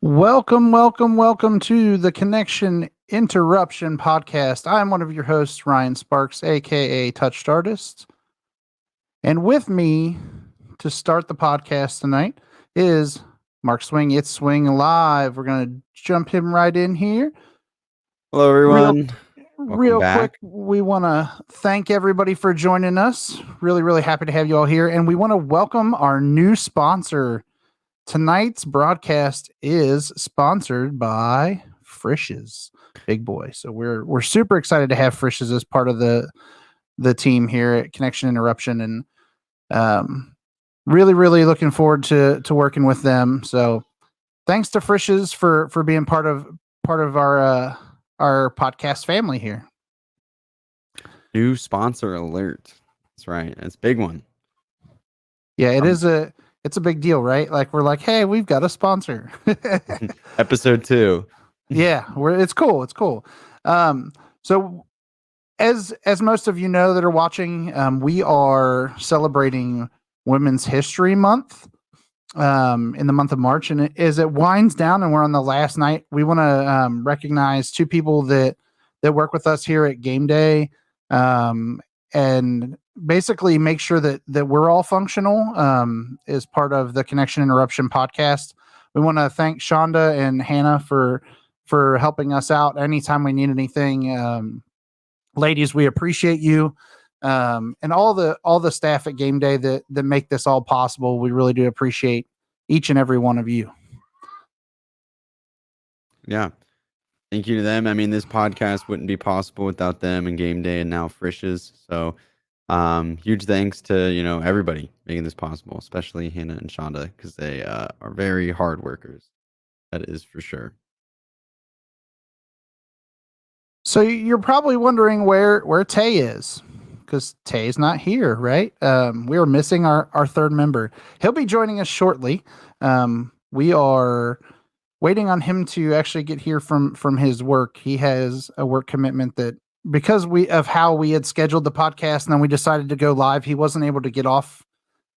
Welcome to the Connection Interruption podcast. I'm one of your hosts, Ryan Sparks, aka Touched Artist. And with me to start the podcast tonight is Mark Swing. It's Swing Live. We're going to jump him right in here. Hello, everyone. Real quick, we want to thank everybody for joining us. Really happy to have you all here. And we want to welcome our new sponsor. Tonight's broadcast is sponsored by Frisch's Big Boy. So we're super excited to have Frisch's as part of the team here at Connection Interruption, and really looking forward to working with them. So thanks to Frisch's for being part of our podcast family here. New sponsor alert. That's right. It's a big one. Yeah, it's a big deal, right? Like we're like, hey, we've got a sponsor. Episode 2. Yeah, it's cool. It's cool. So as most of you know that are watching, we are celebrating Women's History Month in the month of March, and as it winds down and we're on the last night, we want to recognize two people that work with us here at GameDay, and basically make sure that we're all functional as part of the Connection Interruption podcast. We want to thank Shonda and Hannah for helping us out anytime we need anything. Ladies, we appreciate you, and all the staff at GameDay that make this all possible. We really do appreciate each and every one of you. Yeah. Thank you to them. I mean, this podcast wouldn't be possible without them and GameDay and now Frisch's. So huge thanks to, everybody making this possible, especially Hannah and Shonda, because they are very hard workers. That is for sure. So you're probably wondering where Tay is, because Tay's not here, right? We are missing our third member. He'll be joining us shortly. We are waiting on him to actually get here from his work. He has a work commitment that, because of how we had scheduled the podcast and then we decided to go live, he wasn't able to get off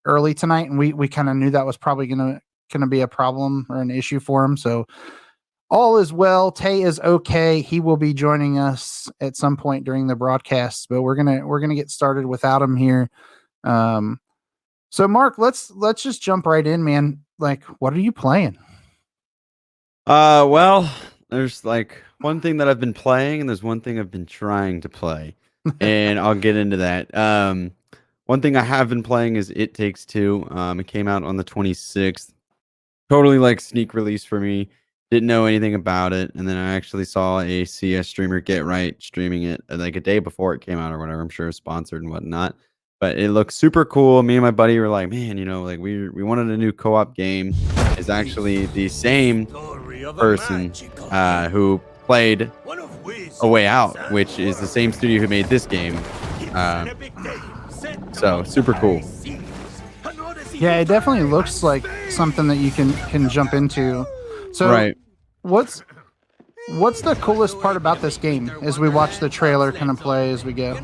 early tonight, and we kind of knew that was probably gonna be a problem or an issue for him. So all is well. Tay is okay. He will be joining us at some point during the broadcast, but we're gonna get started without him here. So Mark, let's just jump right in, man. Like, what are you playing? Well, there's like one thing that I've been playing, and there's one thing I've been trying to play, and I'll get into that. One thing I have been playing is It Takes Two. It came out on the 26th. Totally like sneak release for me. Didn't know anything about it, and then I actually saw a CS streamer, Get Right, streaming it like a day before it came out or whatever. I'm sure sponsored and whatnot, but it looks super cool. Me and my buddy were like, man, like we wanted a new co-op game. It's actually the same person who played A Way Out, which is the same studio who made this game. So super cool. Yeah, it definitely looks like something that you can jump into. So right. What's the coolest part about this game as we watch the trailer kind of play as we go?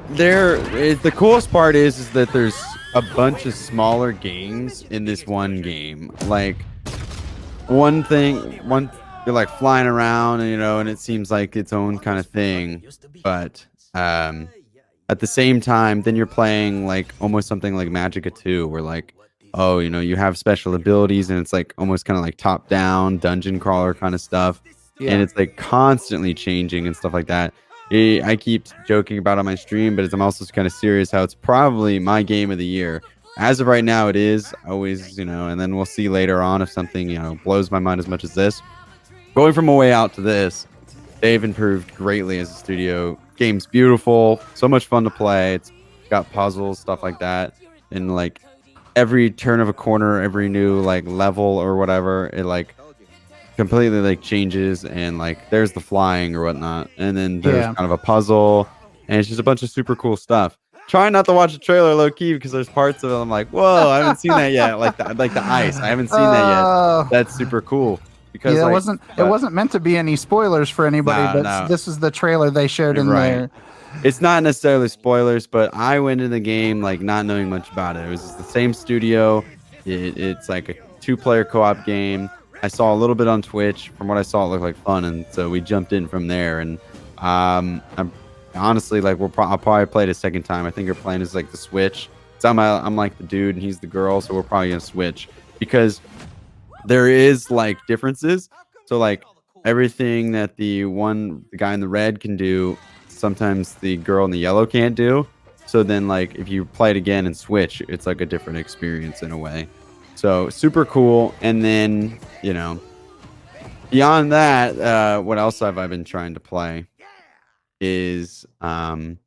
The coolest part is that there's a bunch of smaller games in this one game. Like one you're like flying around, and it seems like its own kind of thing, but at the same time, then you're playing like almost something like Magicka 2, where like, oh, you have special abilities, and it's like almost kind of like top down dungeon crawler kind of stuff. Yeah. And it's like constantly changing and stuff like that. I keep joking about it on my stream, but I'm also kind of serious how it's probably my game of the year. As of right now, it is always, and then we'll see later on if something, blows my mind as much as this. Going from A Way Out to this, they've improved greatly as a studio. Game's beautiful, so much fun to play. It's got puzzles, stuff like that, and like every turn of a corner, every new like level or whatever, it like completely like changes, and like there's the flying or whatnot, and then there's kind of a puzzle, and it's just a bunch of super cool stuff. Trying not to watch the trailer low key, because there's parts of it I'm like, whoa, I haven't seen that yet. Like the ice, I haven't seen that yet. That's super cool. Because it wasn't meant to be any spoilers for anybody, but this is the trailer they showed in there. It's not necessarily spoilers, but I went into the game like not knowing much about it. It was the same studio. It's like a 2-player co-op game. I saw a little bit on Twitch. From what I saw, it looked like fun, and so we jumped in from there. And I'm honestly like I'll probably play it a second time. I think our plan is like the switch. So I'm like the dude and he's the girl, so we're probably gonna switch because there is like differences. So like everything that the guy in the red can do, sometimes the girl in the yellow can't do. So then like if you play it again and switch, it's like a different experience in a way. So super cool. And then, you know, beyond that, what else have I been trying to play is GTA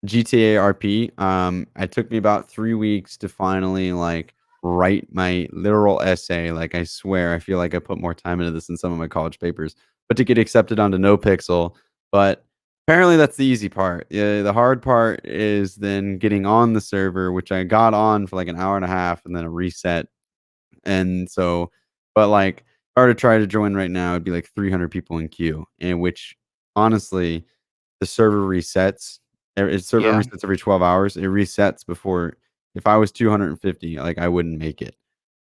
RP. It took me about 3 weeks to finally like write my literal essay. Like I swear, I feel like I put more time into this than some of my college papers, but to get accepted onto NoPixel. But apparently that's the easy part. Yeah, the hard part is then getting on the server, which I got on for like an hour and a half and then a reset. And so, but like, if I were to try to join right now, it'd be like 300 people in queue, and which honestly, the server resets. Yeah. Resets every 12 hours. It resets before. If I was 250, like I wouldn't make it.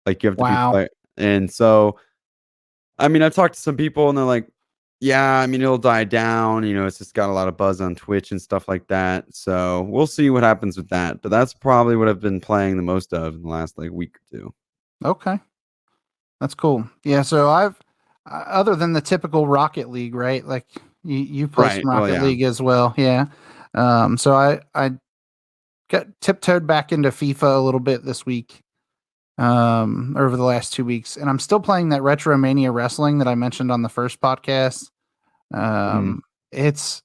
Like you have to be Wow. and so I mean, I've talked to some people and they're like, yeah, I mean, it'll die down. You know, it's just got a lot of buzz on Twitch and stuff like that. So we'll see what happens with that. But that's probably what I've been playing the most of in the last like week or two. Okay. That's cool. Yeah. So I've, other than the typical Rocket League, right? Like you play Right. some Well, Rocket yeah. League as well. Yeah. So I got tiptoed back into FIFA a little bit this week, over the last 2 weeks, and I'm still playing that Retro Mania Wrestling that I mentioned on the first podcast. It's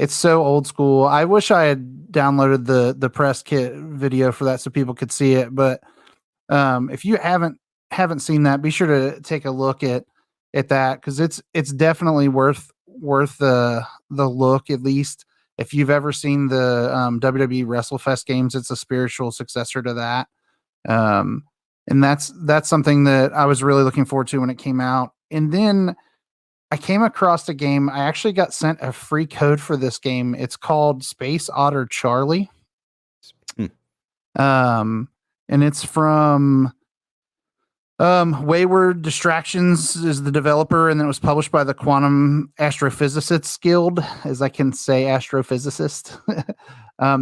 so old school. I wish I had downloaded the press kit video for that so people could see it. But if you haven't seen that, be sure to take a look at that, because it's definitely worth the look. At least if you've ever seen the WWE WrestleFest games, it's a spiritual successor to that. And that's something that I was really looking forward to when it came out. And then I came across a game. I actually got sent a free code for this game. It's called Space Otter Charlie. And it's from Wayward Distractions is the developer, and then it was published by the Quantum Astrophysicists Guild, as I can say, astrophysicist.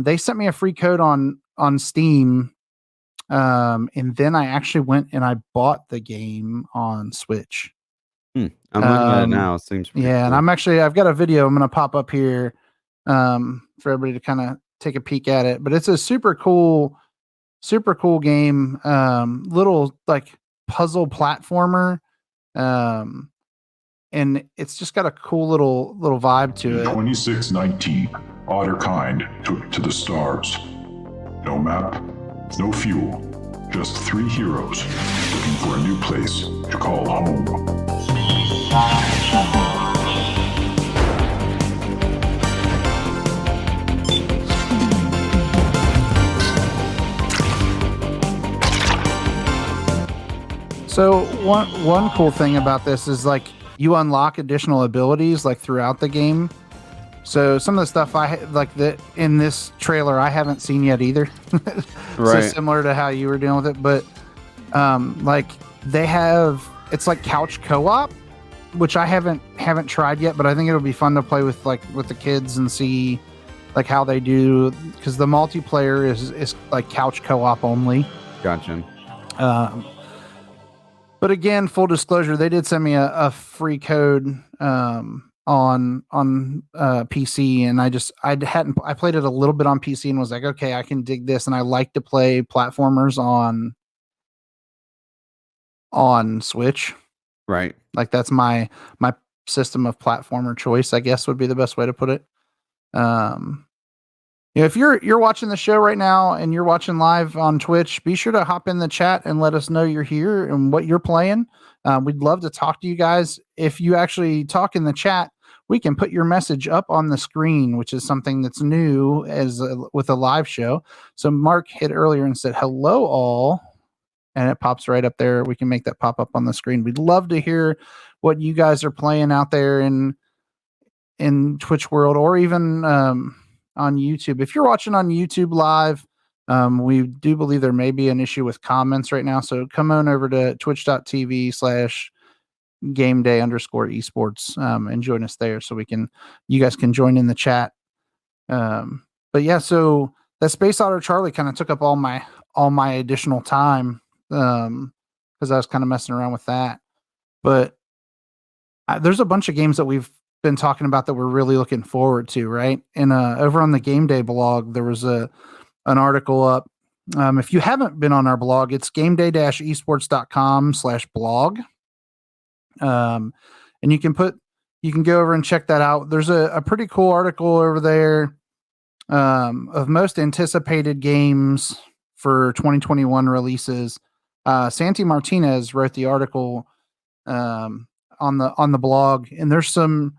They sent me a free code on Steam. And then I actually went and I bought the game on Switch. I'm looking at it now. It seems pretty yeah, cool. and I've got a video I'm going to pop up here for everybody to kind of take a peek at it. But it's a super cool game. Little like puzzle platformer. And it's just got a cool little vibe to it. 2619, Otter kind took to the stars. No map, no fuel, just 3 heroes looking for a new place to call home. So one cool thing about this is like you unlock additional abilities like throughout the game. So some of the stuff I like that in this trailer I haven't seen yet either. Right. So similar to how you were dealing with it, but like they have, it's like couch co-op, which I haven't tried yet, but I think it'll be fun to play with the kids and see like how they do, because the multiplayer is like couch co-op only. Gotcha. But again, full disclosure, they did send me a free code on PC, and I played it a little bit on PC and was like, okay, I can dig this, and I like to play platformers on Switch. Right. Like that's my system of platformer choice, I guess would be the best way to put it. If you're watching the show right now and you're watching live on Twitch, be sure to hop in the chat and let us know you're here and what you're playing. We'd love to talk to you guys. If you actually talk in the chat, we can put your message up on the screen, which is something that's new with a live show. So Mark hit earlier and said, hello all, and it pops right up there. We can make that pop up on the screen. We'd love to hear what you guys are playing out there in Twitch world, or even on YouTube. If you're watching on YouTube live, We do believe there may be an issue with comments right now, so come on over to twitch.tv/GameDay_esports and join us there, so you guys can join in the chat. But yeah, so that Space Otter Charlie kind of took up all my additional time because I was kind of messing around with that. But there's a bunch of games that we've been talking about that we're really looking forward to, right? And over on the Game Day blog, there was an article up. If you haven't been on our blog, it's gameday-esports.com/blog. And you can go over and check that out. There's a pretty cool article over there of most anticipated games for 2021 releases. Santi Martinez wrote the article on the blog, and there's some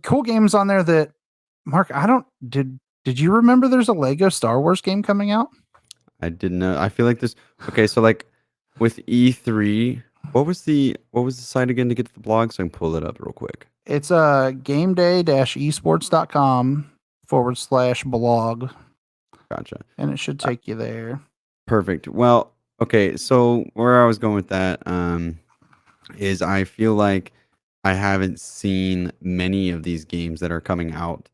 cool games on there that, Mark, did you remember there's a Lego Star Wars game coming out? I didn't know. I feel like this. Okay, so like with E3, what was the site again to get to the blog, so I can pull it up real quick? It's gameday-esports.com/blog. Gotcha. And it should take you there. Perfect. Well, okay, so where I was going with that is I feel like I haven't seen many of these games that are coming out,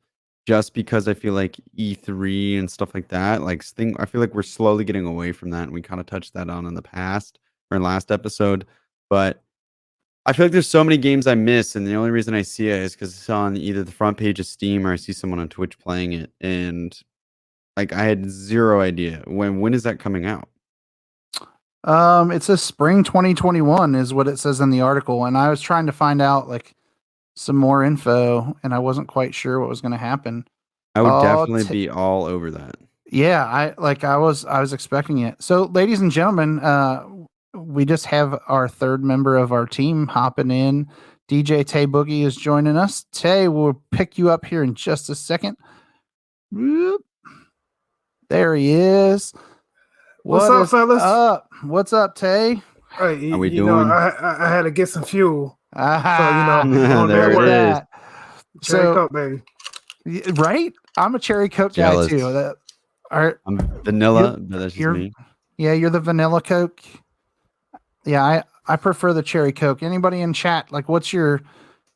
just because I feel like E3 and stuff like that, I feel like we're slowly getting away from that, and we kind of touched that on in the past or in last episode. But I feel like there's so many games I miss, and the only reason I see it is because it's on either the front page of Steam or I see someone on Twitch playing it, and like I had zero idea when is that coming out. It says spring 2021 is what it says in the article, and I was trying to find out like some more info, and I wasn't quite sure what was going to happen. I would definitely be all over that. Yeah, I was expecting it. So, ladies and gentlemen, we just have our third member of our team hopping in. DJ Tay Boogie is joining us. Tay, we'll pick you up here in just a second. Whoop. There he is. What's up, fellas? What's up, Tay? Hey, How we doing? I had to get some fuel. So, there it is. Cherry Coke, baby. Right? I'm a cherry Coke Jealous. guy too. I'm vanilla, but that's just me. Yeah, you're the vanilla Coke. Yeah, I prefer the cherry Coke. Anybody in chat, like what's your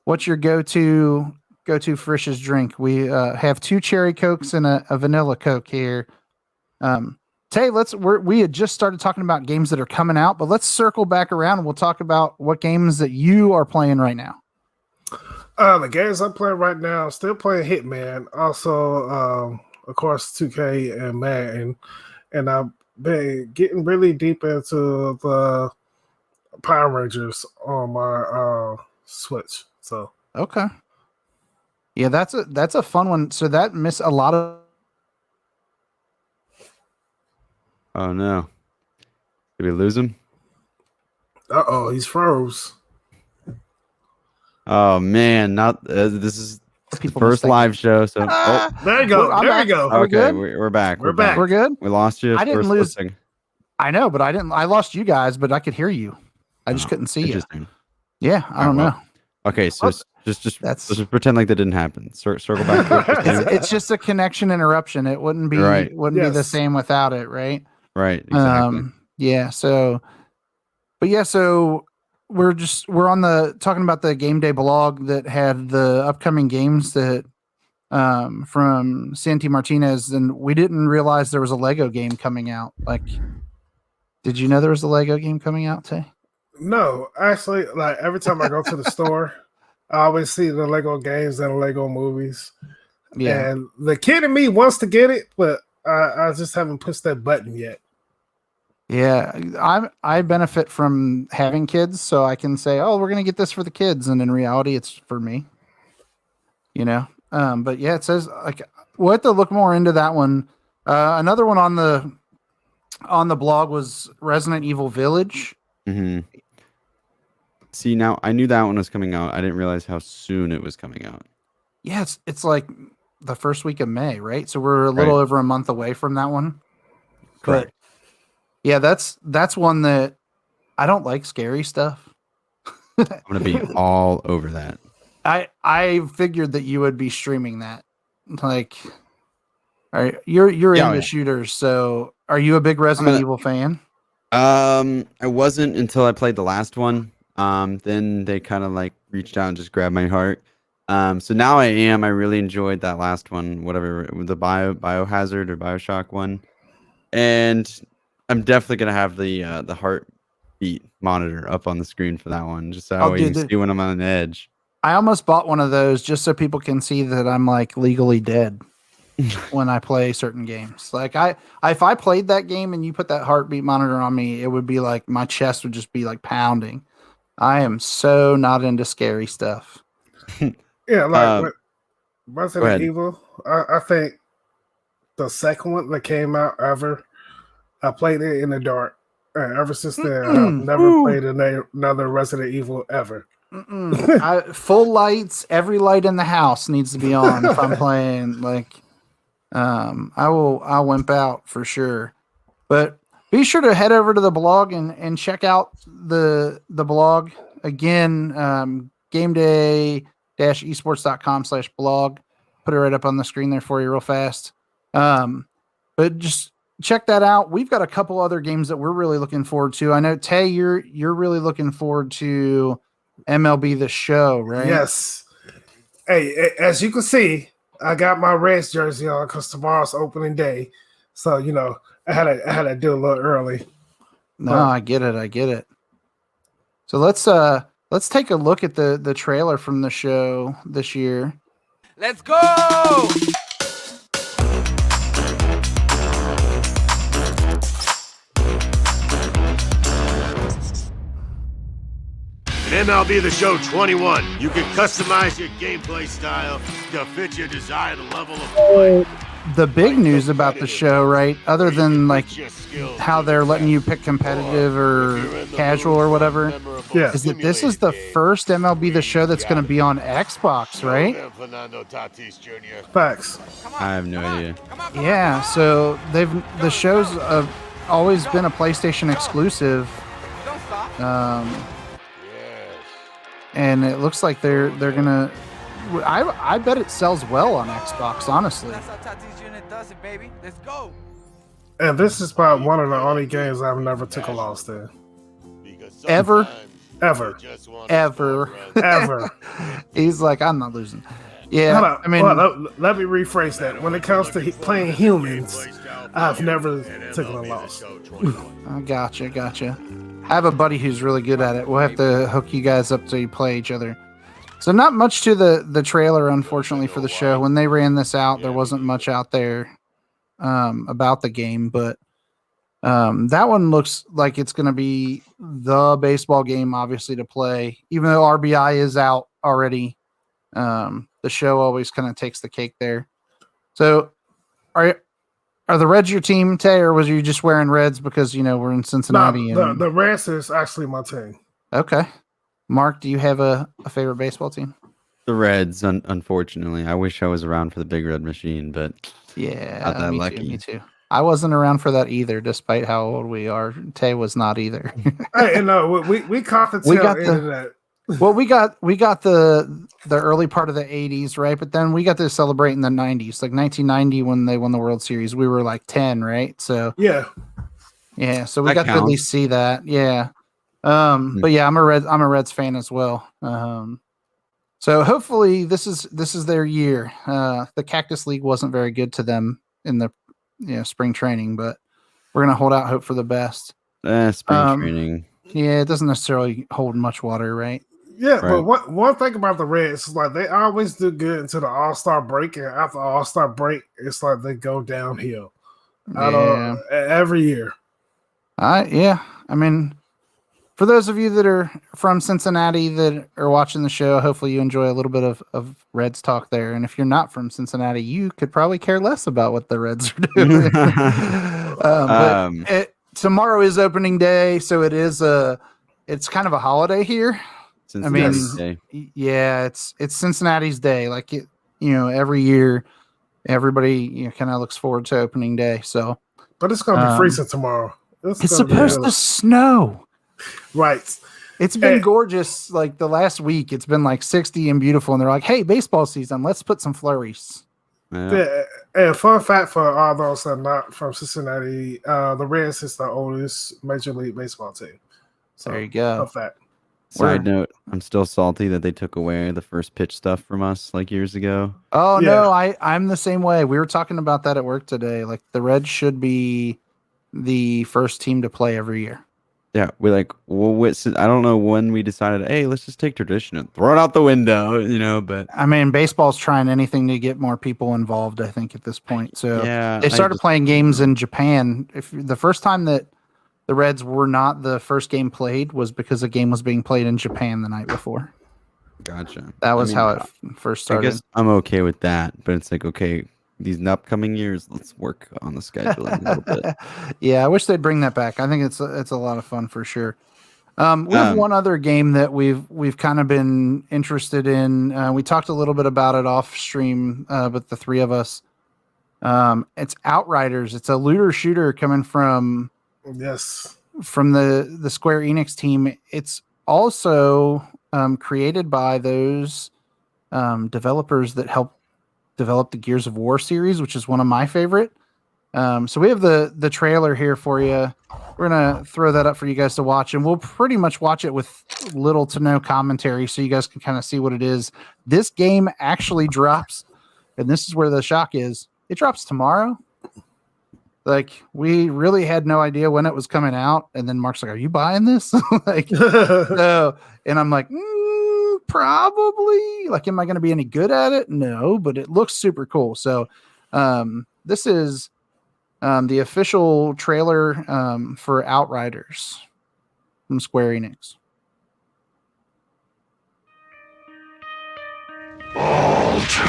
go-to Frisch's drink? We have 2 cherry Cokes and a vanilla Coke here. Tay, we had just started talking about games that are coming out, but let's circle back around and we'll talk about what games that you are playing right now. The games I'm playing right now, still playing Hitman. Also, of course, 2K and Madden. And I've been getting really deep into the Power Rangers on my Switch. So okay, yeah, that's a fun one. So that missed a lot of. Oh no! Did we lose him? He's froze. Oh man! Not this is the first live show. So there you go. There you go. Okay, we're back. We're back. We're good. We lost you. I didn't lose. Listening. I know, but I didn't. I lost you guys, but I could hear you. I just couldn't see you. Yeah, I don't know. Okay, so just let's just pretend like that didn't happen. Circle back. It's just a connection interruption. It wouldn't be be the same without it, right? Right. Exactly. Yeah. So we're on talking about the Game Day blog that had the upcoming games that from Santi Martinez, and we didn't realize there was a Lego game coming out. Like, did you know there was a Lego game coming out, Tay? No, actually, like every time I go to the store, I always see the Lego games and the Lego movies. Yeah. And the kid in me wants to get it, but I just haven't pushed that button yet. Yeah, I benefit from having kids, so I can say, "Oh, we're gonna get this for the kids," and in reality, it's for me. You know, but yeah, it says like we'll have to look more into that one. Another one on the blog was Resident Evil Village. Mm-hmm. See, now I knew that one was coming out. I didn't realize how soon it was coming out. Yeah, it's like the first week of May, right? So we're a little over a month away from that one. Correct. But yeah, that's one that I don't like scary stuff. I'm gonna be all over that. I figured that you would be streaming that. Like, All right, you're Yeah, into yeah. shooters, so are you a big Resident Evil fan? I wasn't until I played the last one. Then they kind of like reached out and just grabbed my heart. So now I am. I really enjoyed that last one, whatever the biohazard or Bioshock one, and I'm definitely gonna have the heartbeat monitor up on the screen for that one, just so Oh, you dude, can see when I'm on the edge. I almost bought one of those just so people can see that I'm like legally dead when I play certain games. Like if I played that game and you put that heartbeat monitor on me, it would be like my chest would just be like pounding. I am so not into scary stuff. Yeah, like Go Resident ahead. Evil. I think the second one that came out ever, I played it in the dark. And ever since then, I've never played another Resident Evil ever. Full lights, every light in the house needs to be on if I'm playing. Like, I'll wimp out for sure. But be sure to head over to the blog and check out the blog again. GameDay-esports.com/blog. Put it right up on the screen there for you real fast. But just check that out. We've got a couple other games that we're really looking forward to. I know Tay, you're really looking forward to MLB The Show, right? Yes. Hey, as you can see, I got my Reds jersey on because tomorrow's opening day. So, I had to do a little early. No, I get it. So let's take a look at the trailer from the show this year. Let's go! In MLB The Show 21, you can customize your gameplay style to fit your desired level of play. The big news about the show, right, other than like how they're letting you pick competitive or casual or whatever, is that this is the first MLB The Show that's going to be on Xbox, right? Facts. I have no idea. Yeah, so the show's always been a PlayStation exclusive, and it looks like they're gonna. I bet it sells well on Xbox, honestly. That's how Tatis unit does it, baby. Let's go. And this is about one of the only games I've never took a loss in. Ever. Ever. He's like, I'm not losing. Yeah, Hold on, I mean, let me rephrase that. When it comes to playing humans, I've never taken a loss. I gotcha. I have a buddy who's really good at it. We'll have to hook you guys up so you play each other. So not much to the trailer, unfortunately, for the show. When they ran this out, there wasn't much out there about the game, but that one looks like it's going to be the baseball game, obviously, to play. Even though RBI is out already, the show always kind of takes the cake there. So are the Reds your team, Tay, or was you just wearing Reds because, we're in Cincinnati? No, the Reds is actually my team. Okay. Mark, do you have a favorite baseball team? The Reds, unfortunately. I wish I was around for the Big Red Machine, but yeah, not that lucky. Me too. I wasn't around for that either, despite how old we are. Tay was not either. Hey, no, we caught the tail end of that. Well, we got the early part of the 80s, right? But then we got to celebrate in the 90s, like 1990 when they won the World Series. We were like 10, right? So yeah. So we That got counts. to at least see that. Yeah. But yeah, I'm a Reds fan as well. So hopefully this is their year. The Cactus League wasn't very good to them in the spring training, but we're gonna hold out hope for the best. Spring training. Yeah, it doesn't necessarily hold much water, right? Yeah, Right. but one thing about the Reds is like they always do good until the All-Star break, and after All-Star break, it's like they go downhill. Every year. I mean, for those of you that are from Cincinnati that are watching the show, hopefully you enjoy a little bit of Reds talk there. And if you're not from Cincinnati, you could probably care less about what the Reds are doing. Tomorrow is opening day, so it's kind of a holiday here. Cincinnati's Day. Yeah, it's Cincinnati's day. Like every year, everybody kind of looks forward to opening day. So, But it's gonna be freezing tomorrow. it's supposed to snow. Right. It's been gorgeous. Like the last week, it's been like 60 and beautiful. And they're like, "Hey, baseball season, let's put some flurries." Yeah. And fun fact for all those that are not from Cincinnati, the Reds is the oldest Major League Baseball team. So, There you go. fun fact. Side note, I'm still salty that they took away the first pitch stuff from us like years ago. Oh Yeah. no, I'm the same way. We were talking about that at work today. Like the Reds should be the first team to play every year. Yeah, we're like, well, I don't know when we decided, hey, let's just take tradition and throw it out the window, you know. But I mean, baseball's trying anything to get more people involved, I think, at this point. So yeah, they started playing games in Japan. If the first time that the Reds were not the first game played was because a game was being played in Japan the night before. Gotcha. That was how it first started. I guess I'm okay with that, but it's like, okay, these upcoming years, let's work on the scheduling a little bit. Yeah, I wish they'd bring that back. I think it's a lot of fun for sure. We have one other game that we've kind of been interested in. We talked a little bit about it off stream, but the three of us. It's Outriders. It's a looter shooter coming from the Square Enix team. It's also created by those developers that helped develop the Gears of War series, which is one of my favorite. So we have the trailer here for you. We're gonna throw that up for you guys to watch, and we'll pretty much watch it with little to no commentary, so you guys can kind of see what it is. This game actually drops, and this is where the shock is. It drops tomorrow. Like, we really had no idea when it was coming out, and then Mark's like, "Are you buying this?" Like, so, and I'm like, probably. Like, am I going to be any good at it? No, but it looks super cool. So, this is the official trailer for Outriders from Square Enix. Alter.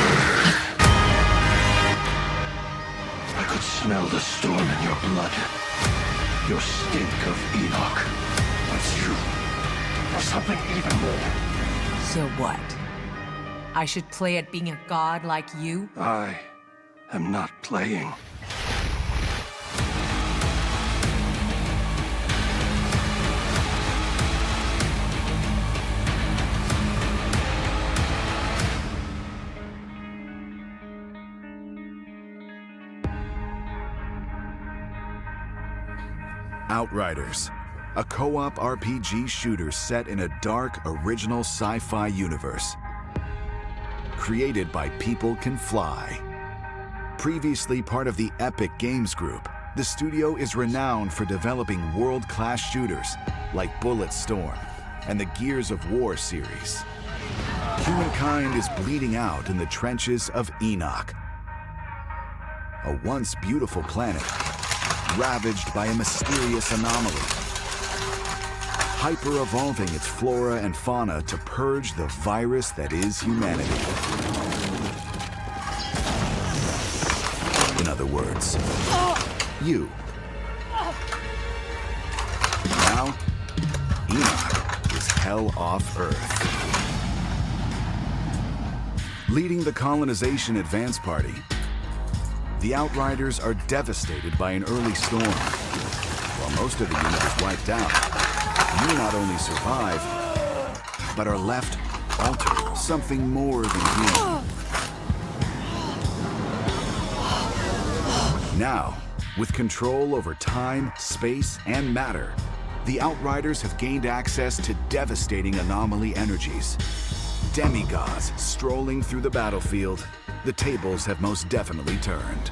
I could smell the storm in your blood. Your stink of Enoch. But you are something even more. So what? I should play at being a god like you? I am not playing. Outriders, a co-op RPG shooter set in a dark, original sci-fi universe. Created by People Can Fly. Previously part of the Epic Games Group, the studio is renowned for developing world-class shooters like Bulletstorm and the Gears of War series. Humankind is bleeding out in the trenches of Enoch, a once beautiful planet ravaged by a mysterious anomaly, hyper-evolving its flora and fauna to purge the virus that is humanity. In other words, you. Now, Enoch is hell off Earth. Leading the colonization advance party, the Outriders are devastated by an early storm. While most of the unit is wiped out, you not only survive, but are left altered, something more than human. Now, with control over time, space, and matter, the Outriders have gained access to devastating anomaly energies. Demigods strolling through the battlefield, the tables have most definitely turned.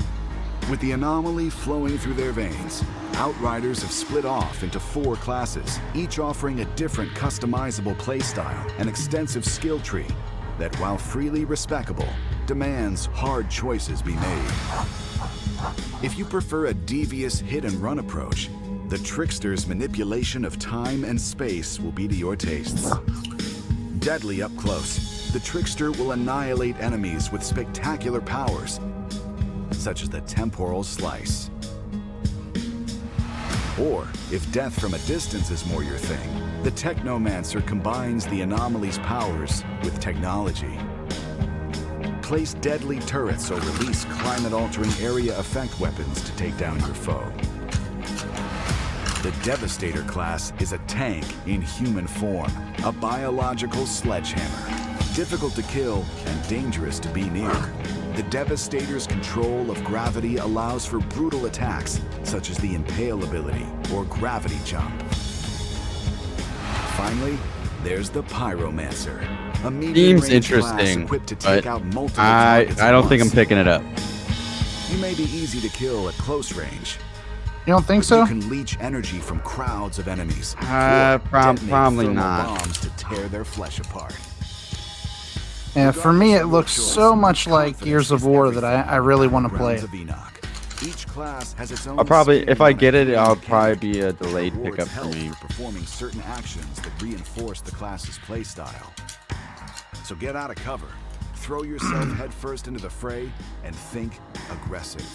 With the anomaly flowing through their veins, Outriders have split off into 4 classes, each offering a different customizable playstyle and extensive skill tree that, while freely respecable, demands hard choices be made. If you prefer a devious hit-and-run approach, the Trickster's manipulation of time and space will be to your tastes. Deadly up close, the Trickster will annihilate enemies with spectacular powers, such as the Temporal Slice. Or, if death from a distance is more your thing, the Technomancer combines the anomaly's powers with technology. Place deadly turrets or release climate-altering area effect weapons to take down your foe. The Devastator class is a tank in human form, a biological sledgehammer. Difficult to kill and dangerous to be near, the Devastator's control of gravity allows for brutal attacks, such as the Impale ability or Gravity Jump. Finally, there's the Pyromancer, a Seems medium-range class interesting, equipped to but take out multiple I targets at don't think I'm once. picking it up. You may be easy to kill at close range. You don't think but so? You can leach energy from crowds of enemies. or Probably detonate not. thermal bombs to tear their flesh apart. Yeah, for me, it looks so much like Gears of War that I really want to play it. Each class has its own I'll probably, spin if I on get it, activity I'll mechanic probably be a that delayed rewards pickup for health me. for performing certain actions that reinforce the class's playstyle. So get out of cover, throw yourself headfirst into the fray, and think aggressive.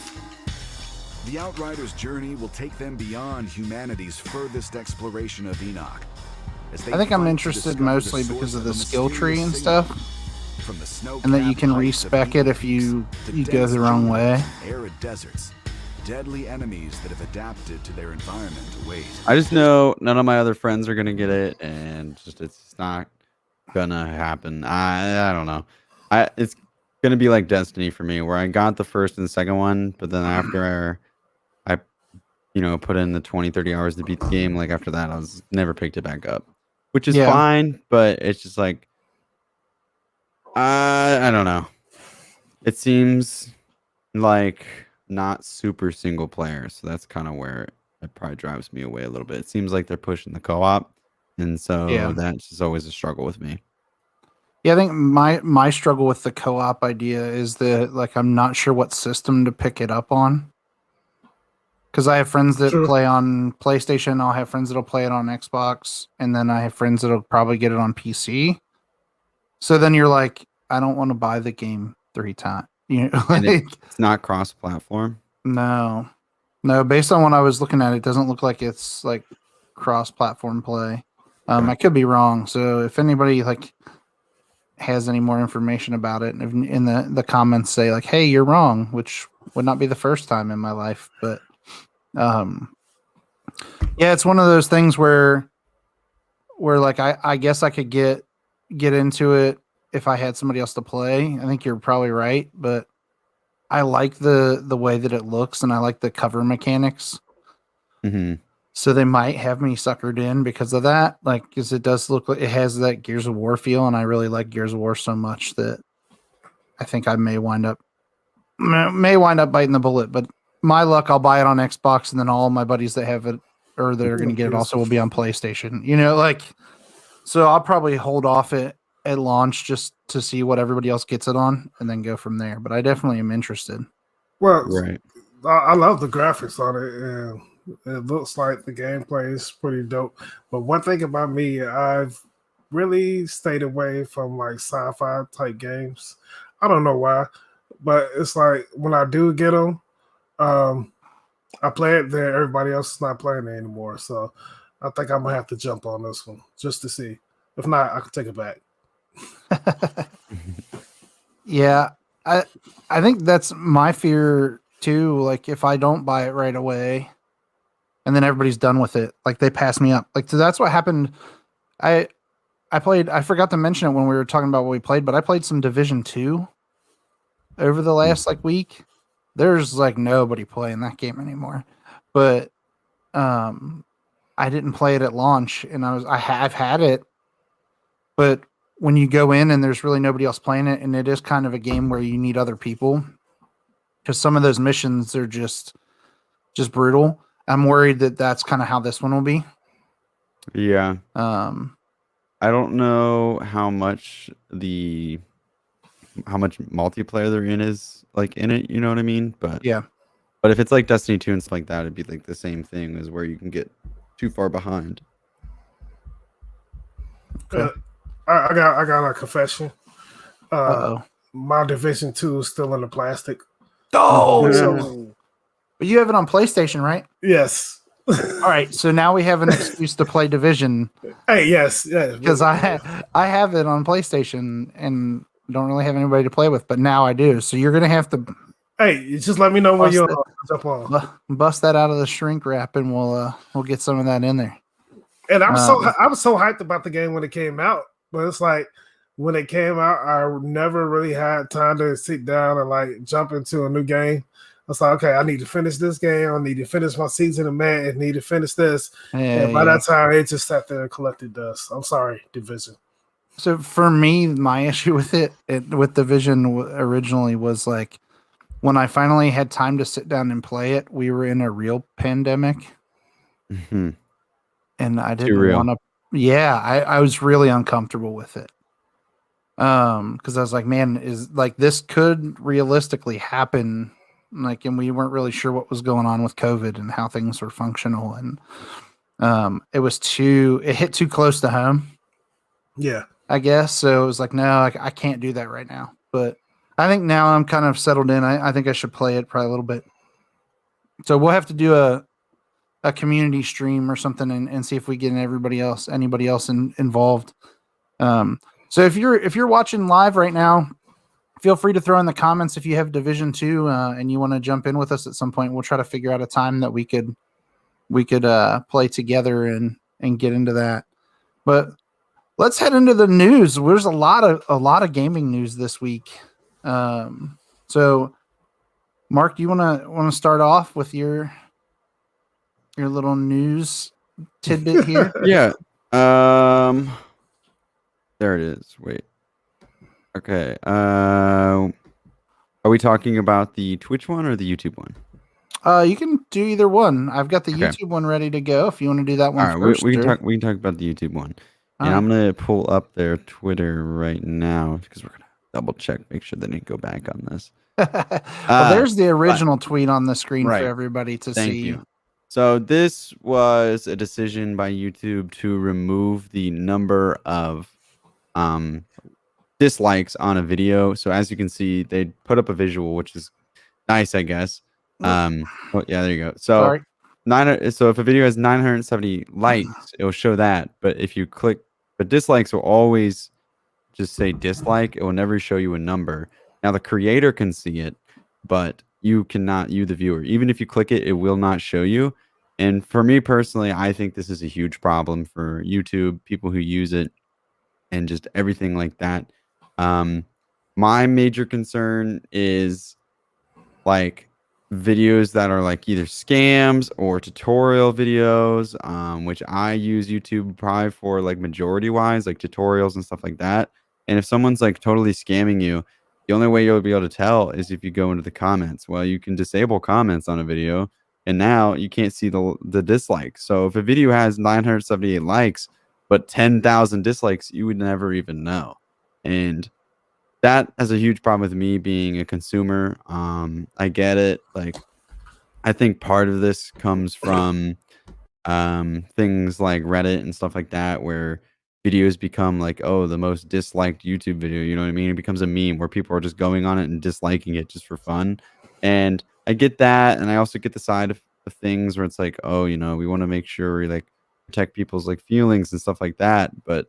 The Outriders' journey will take them beyond humanity's furthest exploration of Enoch. as they I think I'm fight to interested discover the mostly source because of a the skill tree and mysterious stuff, from the snow and that you can respec it if you go the wrong way. Arid deserts, deadly enemies that have adapted to their environment await. I just know none of my other friends are gonna get it, and just it's not gonna happen. I don't know. It's gonna be like Destiny for me, where I got the first and second one, but then after I put in the 20-30 hours to beat the game, like after that I was never picked it back up, which is fine, but it's just like I don't know. It seems like not super single player, so that's kind of where it probably drives me away a little bit. It seems like they're pushing the co-op, and so that's just always a struggle with me. Yeah, I think my struggle with the co-op idea is that like I'm not sure what system to pick it up on. Because I have friends that play on PlayStation, I'll have friends that'll play it on Xbox, and then I have friends that'll probably get it on PC. So then you're like, I don't want to buy the game 3 times. You know, And like, it's not cross-platform. no. Based on what I was looking at, it doesn't look like it's like cross-platform play. I could be wrong. So if anybody like has any more information about it, in the comments say like, "Hey, you're wrong," which would not be the first time in my life, but yeah, it's one of those things where like I guess I could get into it if I had somebody else to play. I think you're probably right, but I like the way that it looks, and I like the cover mechanics. Mm-hmm. So they might have me suckered in because of that, like because it does look like it has that Gears of War feel, and I really like Gears of War so much that I think I may wind up biting the bullet. But my luck, I'll buy it on Xbox, and then all my buddies that have it or that are going to get it also will be on PlayStation. You know, like so I'll probably hold off at launch just to see what everybody else gets it on, and then go from there. But I definitely am interested. Well, right. I love the graphics on it, and it looks like the gameplay is pretty dope. But one thing about me, I've really stayed away from like sci-fi type games. I don't know why, but it's like when I do get them, I play it, then everybody else is not playing it anymore. So I think I'm gonna have to jump on this one just to see. If not, I can take it back. Yeah, I think that's my fear too. Like if I don't buy it right away, and then everybody's done with it, like they pass me up. Like so that's what happened. I played. I forgot to mention it when we were talking about what we played, but I played some Division 2 over the last like week. There's like nobody playing that game anymore, but I didn't play it at launch, and I have had it, but when you go in and there's really nobody else playing it, and it is kind of a game where you need other people because some of those missions are just brutal. I'm worried that that's kind of how this one will be. Yeah. I don't know how much multiplayer there is like in it, you know what I mean? But yeah. But if it's like Destiny 2 and stuff like that, it'd be like the same thing as where you can get too far behind. I got a confession. My Division 2 is still in the plastic. Oh, but you have it on PlayStation, right? Yes. All right, so now we have an excuse to play Division. Hey, yes, because I have it on PlayStation and don't really have anybody to play with, but now I do. So you're gonna have to. Hey, you just let me know when you'll jump on. Bust that out of the shrink wrap, and we'll get some of that in there. And I was so hyped about the game when it came out, but it's like when it came out, I never really had time to sit down and like jump into a new game. I was like, okay, I need to finish this game. I need to finish my season of Madden. I need to finish this. And by that time, it just sat there and collected dust. I'm sorry, Division. So for me, my issue with with Division originally was like when I finally had time to sit down and play it, we were in a real pandemic. Mm-hmm. And I didn't want to. Yeah, I was really uncomfortable with it. Because I was like, man, is like this could realistically happen. Like, and we weren't really sure what was going on with COVID and how things were functional. And it hit too close to home. Yeah. I guess. So it was like, no, I can't do that right now. But I think now I'm kind of settled in. I think I should play it probably a little bit. So we'll have to do a community stream or something and see if we get anybody else involved. So if you're watching live right now, feel free to throw in the comments if you have Division 2 and you want to jump in with us at some point. We'll try to figure out a time that we could play together and get into that. But let's head into the news. There's a lot of gaming news this week. So Mark, do you want to start off with your little news tidbit here? Yeah. There it is. Wait. Okay. Are we talking about the Twitch one or the YouTube one? You can do either one. I've got the YouTube one ready to go. If you want to do that one All right, first, we can talk about the YouTube one. And I'm gonna pull up their Twitter right now because we're gonna double check, make sure they didn't go back on this. Well, there's the original tweet on the screen for everybody to see. Thank you. So this was a decision by YouTube to remove the number of dislikes on a video. So as you can see, they put up a visual, which is nice, I guess. Oh yeah, there you go. So so if a video has 970 likes, it will show that. But if you click, but dislikes will always just say dislike. It will never show you a number. Now the creator can see it, but you cannot, you the viewer. Even if you click it, it will not show you. And for me personally, I think this is a huge problem for YouTube, people who use it, and just everything like that. My major concern is like videos that are like either scams or tutorial videos, which I use YouTube probably for like majority wise, like tutorials and stuff like that. And if someone's like totally scamming you, the only way you'll be able to tell is if you go into the comments. Well, you can disable comments on a video, and now you can't see the dislikes. So if a video has 978 likes but 10,000 dislikes, you would never even know. And that has a huge problem with me being a consumer. I get it. Like, I think part of this comes from things like Reddit and stuff like that, where videos become like, oh, the most disliked YouTube video. You know what I mean? It becomes a meme where people are just going on it and disliking it just for fun. And I get that. And I also get the side of things where it's like, oh, you know, we want to make sure we like protect people's like feelings and stuff like that. But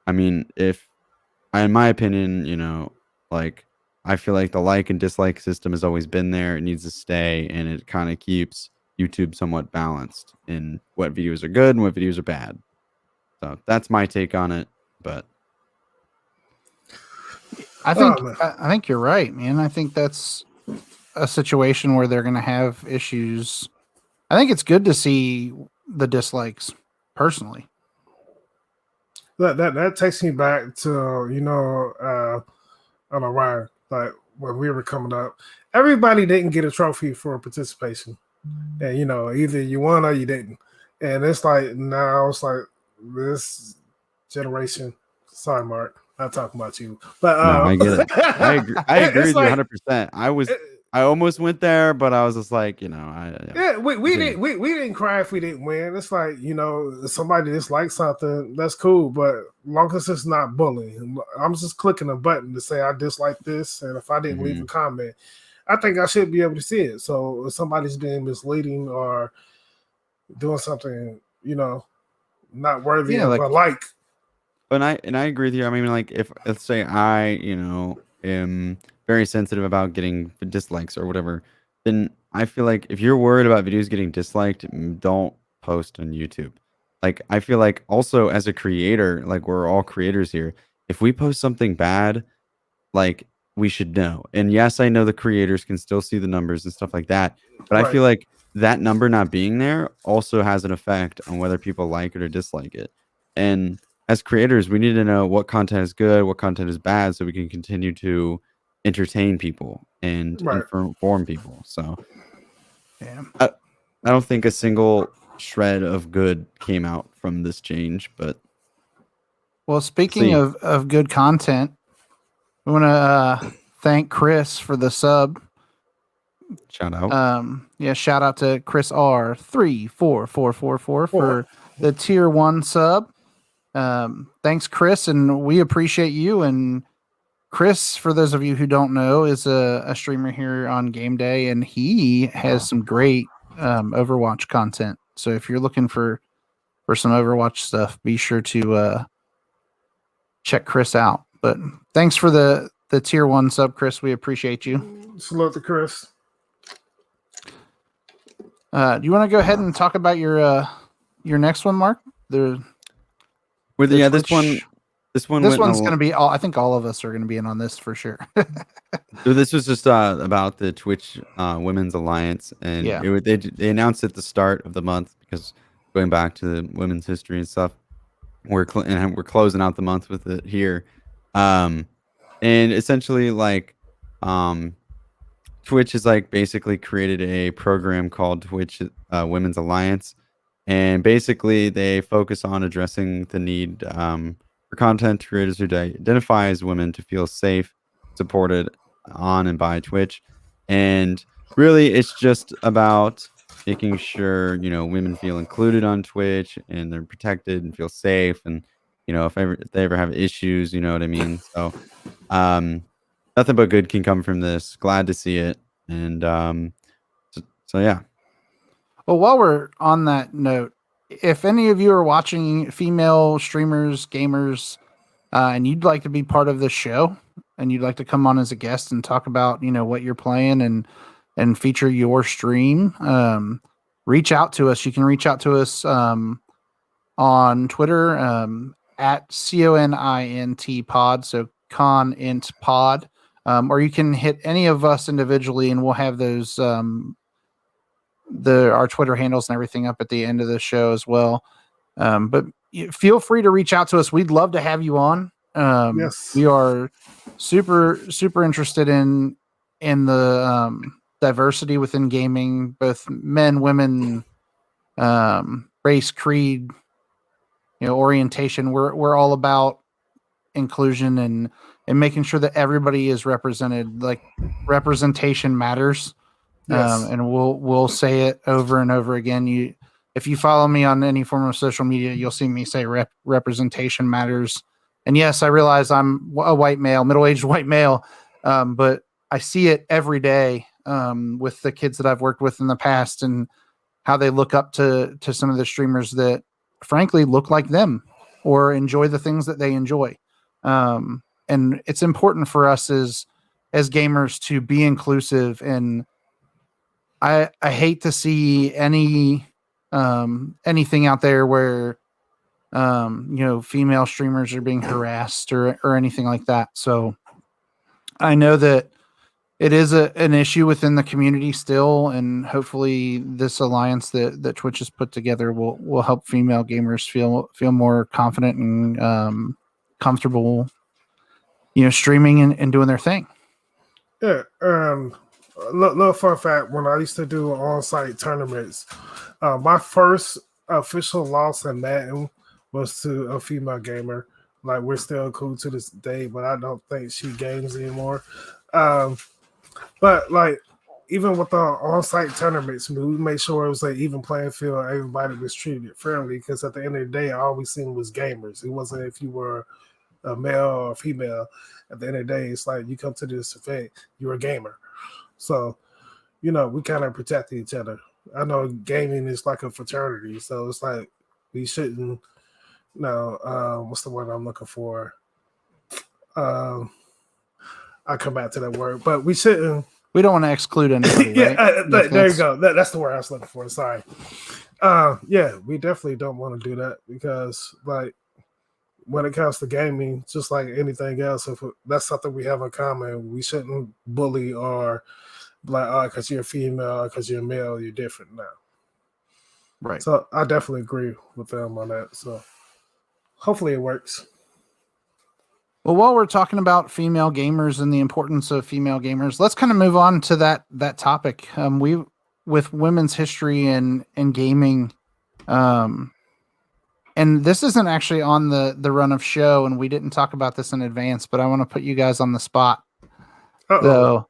I mean, in my opinion, you know, like I feel like the like and dislike system has always been there. It needs to stay, and it kind of keeps YouTube somewhat balanced in what videos are good and what videos are bad. So that's my take on it. But I think you're right, man. I think that's a situation where they're going to have issues. I think it's good to see the dislikes personally. That takes me back to, you know, I don't know, Ryan, like when we were coming up, everybody didn't get a trophy for participation. And, you know, either you won or you didn't. And it's like, now it's like this generation, sorry, Mark, not talking about you, but no, I get it. I agree with you 100%. I almost went there, but I was just like, you know, we didn't cry if we didn't win. It's like, you know, somebody dislikes something, that's cool, but long as it's not bullying, I'm just clicking a button to say I dislike this, and if I didn't leave a comment, I think I should be able to see it. So if somebody's being misleading or doing something, you know, not worthy of a like. But I agree with you. I mean, like, if let's say I, you know, am very sensitive about getting dislikes or whatever, then I feel like if you're worried about videos getting disliked, don't post on YouTube. Like, I feel like also as a creator, like we're all creators here, if we post something bad, like we should know. And yes, I know the creators can still see the numbers and stuff like that, but I Right. feel like that number not being there also has an effect on whether people like it or dislike it. And as creators, we need to know what content is good, what content is bad, so we can continue to entertain people and Right. inform people. So Yeah. I don't think a single shred of good came out from this change, but Well, speaking see. of good content, we want to thank Chris for the sub. Shout out. Yeah, shout out to Chris R34444 for the tier 1 sub. Thanks, Chris, and we appreciate you. And Chris, for those of you who don't know, is a streamer here on Game Day, and he has some great Overwatch content. So if you're looking for some Overwatch stuff, be sure to check Chris out. But thanks for the tier 1 sub, Chris. We appreciate you. Salute to Chris. Do you want to go ahead and talk about your next one, Mark? This Twitch- one's going to be all. I think all of us are going to be in on this for sure. This was just about the Twitch Women's Alliance, and Yeah. they announced at the start of the month, because going back to the women's history and stuff, we're closing out the month with it here, and essentially like Twitch has like basically created a program called Twitch Women's Alliance, and basically they focus on addressing the need for content creators who identify as women to feel safe, supported on and by Twitch. And really it's just about making sure, women feel included on Twitch and they're protected and feel safe, and if they ever have issues, you know what I mean. So nothing but good can come from this. Glad to see it. And so yeah. Well, while we're on that note, if any of you are watching female streamers, gamers, and you'd like to be part of this show, and you'd like to come on as a guest and talk about, what you're playing and feature your stream, reach out to us. You can reach out to us on Twitter at CONINT pod, so CONINTPod, or you can hit any of us individually, and we'll have those our Twitter handles and everything up at the end of the show as well. But feel free to reach out to us. We'd love to have you on. Yes. We are super interested in the diversity within gaming, both men, women, race, creed, orientation. We're all about inclusion and making sure that everybody is represented. Like, representation matters. Yes. And we'll say it over and over again. If you follow me on any form of social media, you'll see me say representation matters. And yes, I realize I'm a white male, middle-aged white male, but I see it every day with the kids that I've worked with in the past, and how they look up to some of the streamers that frankly look like them or enjoy the things that they enjoy. And it's important for us as gamers to be inclusive. And I hate to see anything out there where female streamers are being harassed or anything like that. So I know that it is an issue within the community still, and hopefully this alliance that Twitch has put together will help female gamers feel more confident and comfortable, streaming and doing their thing. Yeah. Little fun fact: when I used to do on-site tournaments, my first official loss in Madden was to a female gamer. Like, we're still cool to this day, but I don't think she games anymore. But like, even with the on-site tournaments, we made sure it was an even playing field. Everybody was treated fairly, because at the end of the day, all we seen was gamers. It wasn't if you were a male or a female. At the end of the day, it's like, you come to this event, you're a gamer. So, we kind of protect each other. I know gaming is like a fraternity, so it's like we shouldn't. What's the word I'm looking for? I'll come back to that word, but we shouldn't. We don't want to exclude anybody. Right? There you go. That's the word I was looking for. Sorry. We definitely don't want to do that, because, like, when it comes to gaming, just like anything else, if that's something we have in common, we shouldn't bully or be like, oh, because you're a female, because you're a male, you're different now. Right. So I definitely agree with them on that. So hopefully it works. Well, while we're talking about female gamers and the importance of female gamers, let's kind of move on to that topic. We with women's history and gaming, and this isn't actually on the run of show, and we didn't talk about this in advance, but I want to put you guys on the spot. So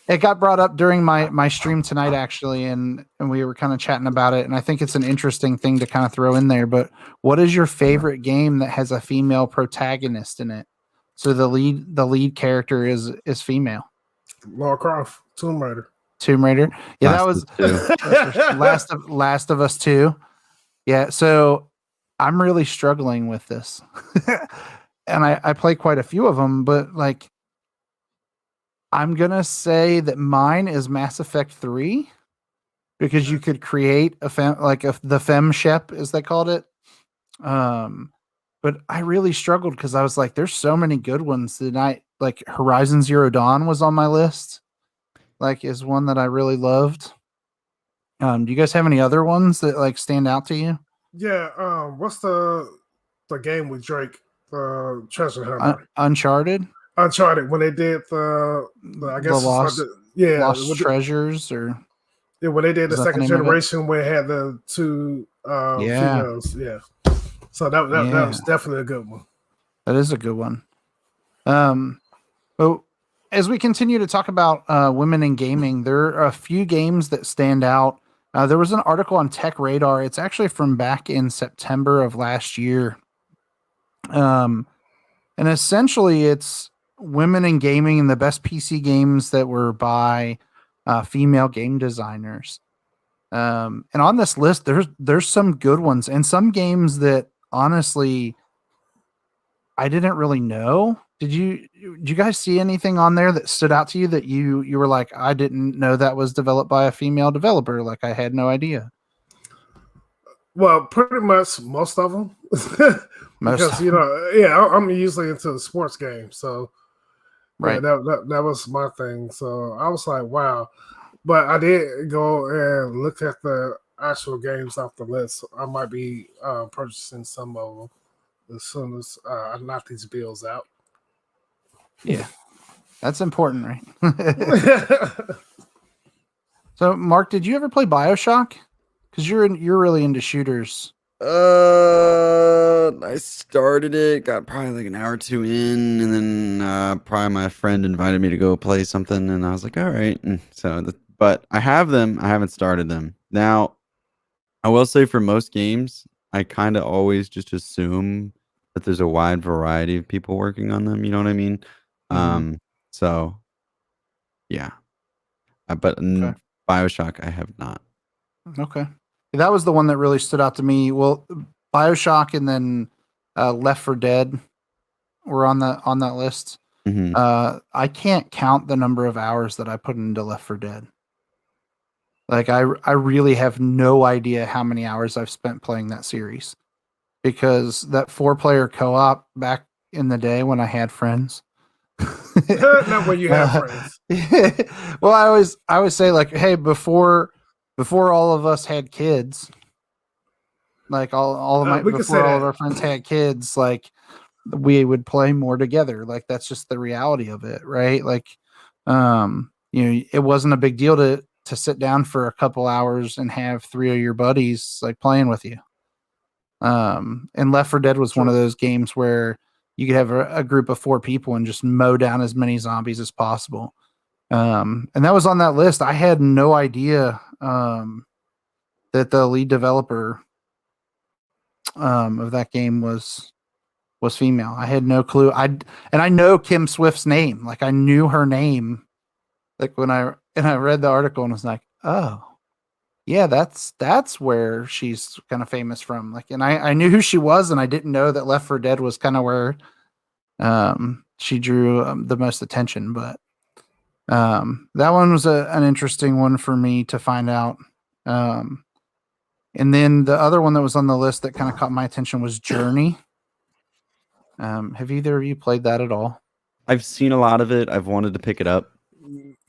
it got brought up during my stream tonight, actually, and we were kind of chatting about it, and I think it's an interesting thing to kind of throw in there. But what is your favorite game that has a female protagonist in it? So the lead character is female. Lara Croft, Tomb Raider. Yeah, that was Last of Us 2. Yeah, so I'm really struggling with this. And I play quite a few of them, but like I'm going to say that mine is Mass Effect 3 because you could create the FemShep, as they called it. But I really struggled because I was like, there's so many good ones that like Horizon Zero Dawn was on my list, like is one that I really loved. Do you guys have any other ones that like stand out to you? Yeah. What's the game with Drake? Treasure Hunter. Uncharted. When they did I guess Lost Treasures, or when they did the second generation where it had the two females. Yeah. So that was definitely a good one. That is a good one. But as we continue to talk about women in gaming, there are a few games that stand out. There was an article on Tech Radar. It's actually from back in September of last year. And essentially it's women in gaming and the best PC games that were by female game designers. And on this list, there's some good ones and some games that honestly I didn't really know. Did you guys see anything on there that stood out to you that you were like, I didn't know that was developed by a female developer? Like I had no idea. Well, pretty much most of them. Because I'm usually into the sports games, so right. Yeah, that was my thing. So I was like, wow. But I did go and look at the actual games off the list. I might be purchasing some of them as soon as I knock these bills out. Yeah, that's important, right? So, Mark, did you ever play BioShock? Because you're really into shooters. I started it, got probably like an hour or two in, and then probably my friend invited me to go play something, and I was like, all right. And so, but I have them. I haven't started them. Now, I will say for most games, I kind of always just assume that there's a wide variety of people working on them. You know what I mean? Mm-hmm. So, yeah. But BioShock, I have not. Okay. That was the one that really stood out to me. Well, BioShock and then Left 4 Dead were on that list. Mm-hmm. I can't count the number of hours that I put into Left 4 Dead. Like I really have no idea how many hours I've spent playing that series, because that 4-player co-op back in the day when I had friends. Not when you have friends. Well, I always say like, hey, before all of us had kids, like all of our friends had kids, like we would play more together. Like that's just the reality of it, right? Like, it wasn't a big deal to sit down for a couple hours and have 3 of your buddies like playing with you. And Left 4 Dead was one of those games where you could have a group of 4 people and just mow down as many zombies as possible. And that was on that list. I had no idea that the lead developer of that game was female. I had no clue. And I know Kim Swift's name. Like I knew her name. Like when I read the article and was like, oh, yeah, that's where she's kind of famous from. Like, and I knew who she was, and I didn't know that Left 4 Dead was kind of where she drew the most attention. But that one was an interesting one for me to find out. And And then the other one that was on the list that kind of caught my attention was Journey. Have either of you played that at all? I've seen a lot of it. I've wanted to pick it up.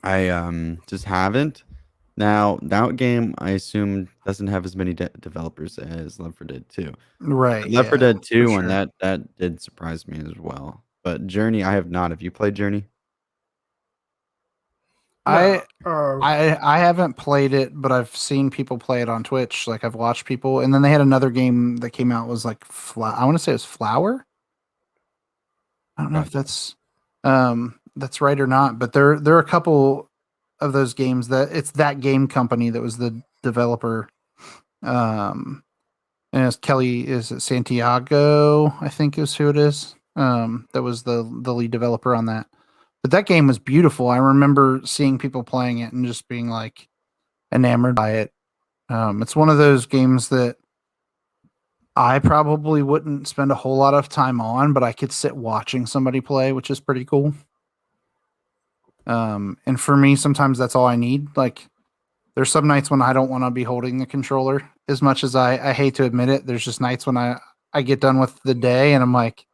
I just haven't. Now, that game, I assume, doesn't have as many developers as Left 4 Dead 2. Right. Left 4 Dead 2 for one, sure. that did surprise me as well. But Journey, I have not. Have you played Journey? I haven't played it, but I've seen people play it on Twitch. Like I've watched people, and then they had another game that came out was like I want to say it was Flower. I don't know if that's right or not, but there are a couple of those games that it's that game company that was the developer. And it's Kelly is it Santiago, I think is who it is. That was the lead developer on that. But that game was beautiful. I remember seeing people playing it and just being like enamored by it. It's one of those games that I probably wouldn't spend a whole lot of time on, but I could sit watching somebody play, which is pretty cool. And for me, sometimes that's all I need. Like there's some nights when I don't want to be holding the controller as much as I hate to admit it. There's just nights when I get done with the day and I'm like,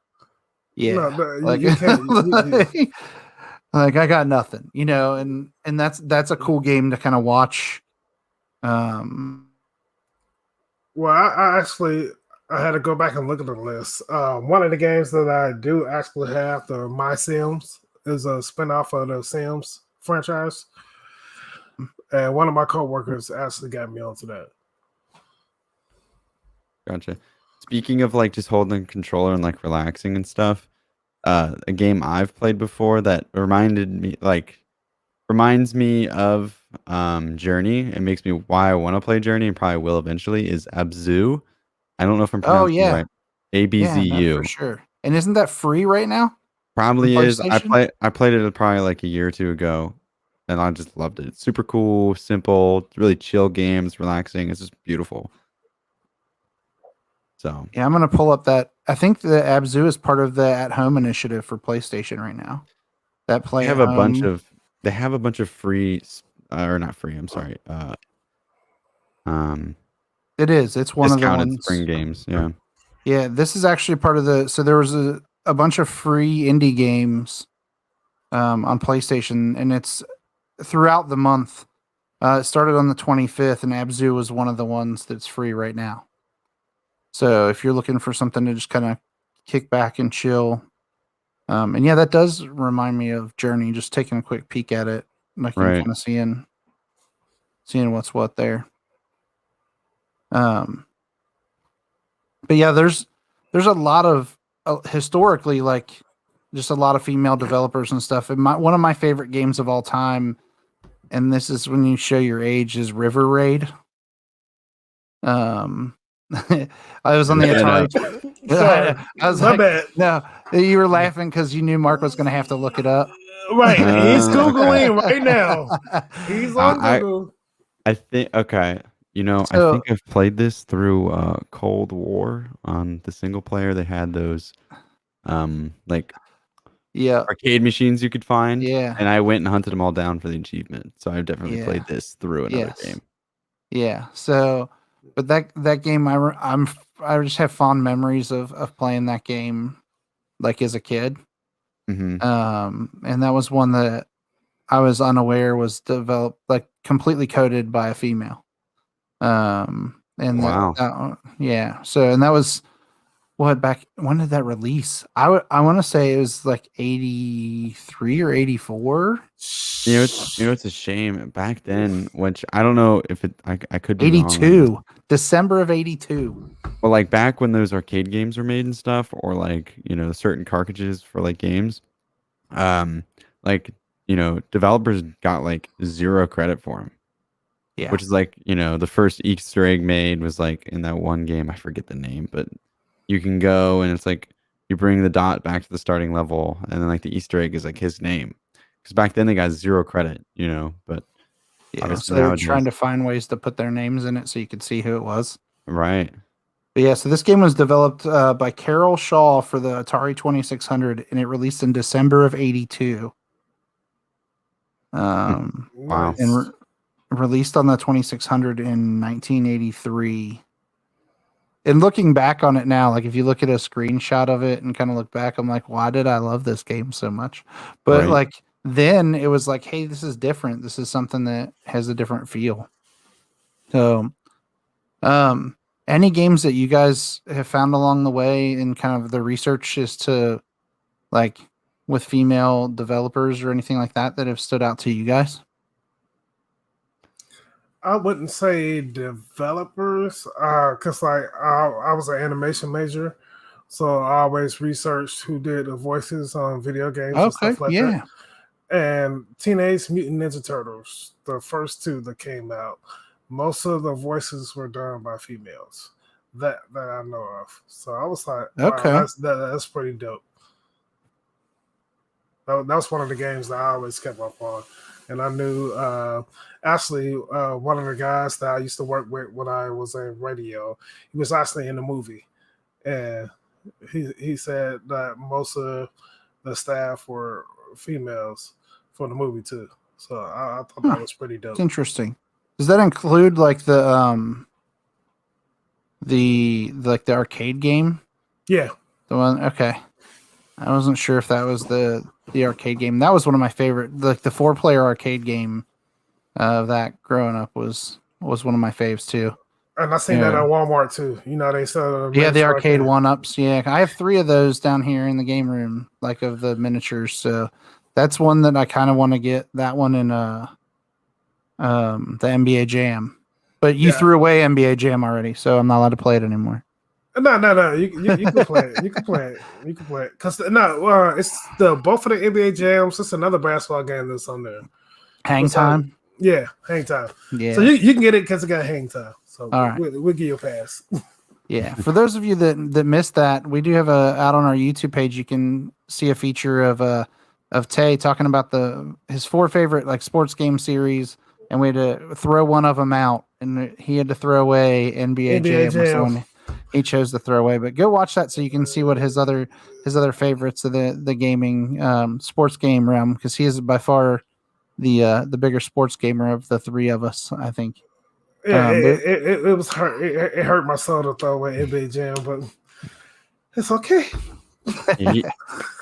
yeah, like, you can't. Like I got nothing, and that's a cool game to kind of watch. Well, I actually had to go back and look at the list. One of the games that I do actually have, the My Sims, is a spinoff of the Sims franchise, and one of my coworkers actually got me onto that. Gotcha. Speaking of like just holding the controller and like relaxing and stuff, a game I've played before that reminds me of Journey. It makes me why I want to play Journey and probably will eventually is Abzu. I don't know if I'm pronouncing it right. ABZU. For sure. And isn't that free right now? Probably is. I played it probably like a year or two ago, and I just loved it. It's super cool, simple, really chill games, relaxing. It's just beautiful. So yeah, I'm gonna pull up that. I think the Abzu is part of the at-home initiative for PlayStation right now. That play they have a bunch of free, or not free. I'm sorry. It is. It's one of the ones. Spring games. Yeah. Yeah, this is actually part of the. So there was a bunch of free indie games, on PlayStation, and it's throughout the month. It started on the 25th, and Abzu was one of the ones that's free right now. So if you're looking for something to just kind of kick back and chill, and yeah, that does remind me of Journey. Just taking a quick peek at it, like you're kind of seeing what's what there. But yeah, there's a lot of historically like just a lot of female developers and stuff. And one of my favorite games of all time, and this is when you show your age, is River Raid. I was on the Atari. Sorry. I was like, no, you were laughing because you knew Mark was going to have to look it up. Right, he's Googling right now. He's on Google. I think okay. I think I've played this through Cold War on the single player. They had those arcade machines you could find. Yeah. And I went and hunted them all down for the achievement. So I've definitely played this through another game. Yeah. So but that game I just have fond memories of playing that game like as a kid. Mm-hmm. And that was one that I was unaware was developed like completely coded by a female. And wow. Yeah. So, and that was when did that release? I want to say it was like 83 or 84. It's a shame back then, which I don't know if I could be 82, wrong. December of 82. Well, like back when those arcade games were made and stuff, or like, certain cartridges for like games, developers got like 0 credit for them. Yeah. Which is like, the first Easter egg made was like in that one game. I forget the name, but you can go and it's like you bring the dot back to the starting level, and then like the Easter egg is like his name. Because back then they got 0 credit, but yeah, so they were trying to find ways to put their names in it so you could see who it was. Right. But yeah, so this game was developed by Carol Shaw for the Atari 2600, and it released in December of 82. Wow. And released on the 2600 in 1983. And looking back on it now, like if you look at a screenshot of it and kind of look back, I'm like, why did I love this game so much? But Right. like then it was like, hey, this is different. This is something that has a different feel. So, any games that you guys have found along the way in kind of the research as to like with female developers or anything like that that have stood out to you guys? I wouldn't say developers, because like I was an animation major, so I always researched who did the voices on video games and Okay, stuff like yeah. that. And Teenage Mutant Ninja Turtles, the first two that came out, most of the voices were done by females that I know of. So I was like, wow, Okay. that's pretty dope. That was one of the games that I always kept up on. And I knew actually one of the guys that I used to work with when I was in radio, he was actually in the movie. And he said that most of the staff were females for the movie too. So I thought that was pretty dope. It's interesting. Does that include like the arcade game? Yeah. The one, okay. I wasn't sure if that was the arcade game. That was one of my favorite. Like the 4-player arcade game of that growing up was one of my faves too. And I seen that at Walmart too. You know, they sell the arcade 1-ups. Yeah, I have 3 of those down here in the game room, like of the miniatures. So that's one that I kind of want to get. That one in the NBA Jam. But you threw away NBA Jam already, so I'm not allowed to play it anymore. No. You can play it. You can play it. Because it's the both of the NBA Jams. It's another basketball game that's on there. Hang Time. Yeah, Hang Time. Yeah. So you can get it because it got Hang Time. So all right. we'll give you a pass. Yeah. For those of you that missed that, we do have out on our YouTube page. You can see a feature of Tay talking about his 4 favorite like sports game series, and we had to throw one of them out, and he had to throw away NBA Jam. Was the one he chose to throw away. But go watch that so you can see what his other favorites of the gaming sports game realm, because he is by far the bigger sports gamer of the 3 of us, I think. Yeah, it was hurt. It hurt my soul to throw away NBA Jam, but it's okay.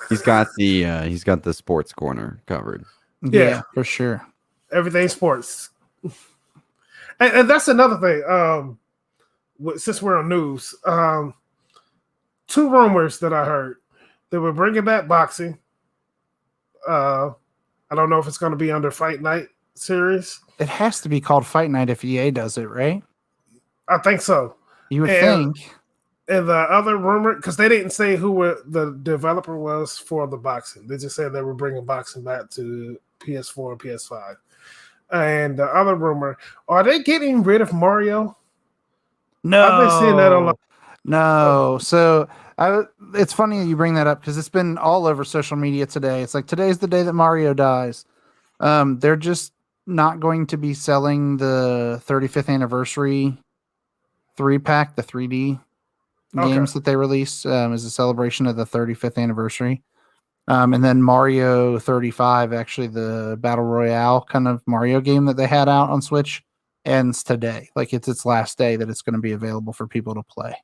He's got the sports corner covered. Yeah, for sure. Everything sports. And that's another thing. Since we're on news, 2 rumors that I heard. They were bringing back boxing. I don't know if it's going to be under Fight Night series. It has to be called Fight Night if EA does it, right? I think so. You would think. And the other rumor, because they didn't say who the developer was for the boxing. They just said they were bringing boxing back to PS4 and PS5. And the other rumor, are they getting rid of Mario? No. I've been seeing that a lot. No. So it's funny you bring that up because it's been all over social media today. It's like today's the day that Mario dies. They're just not going to be selling the 35th anniversary 3-pack, the 3D games that they released as a celebration of the 35th anniversary. And then Mario 35, actually the Battle Royale kind of Mario game that they had out on Switch, ends today. Like it's its last day that it's going to be available for people to play.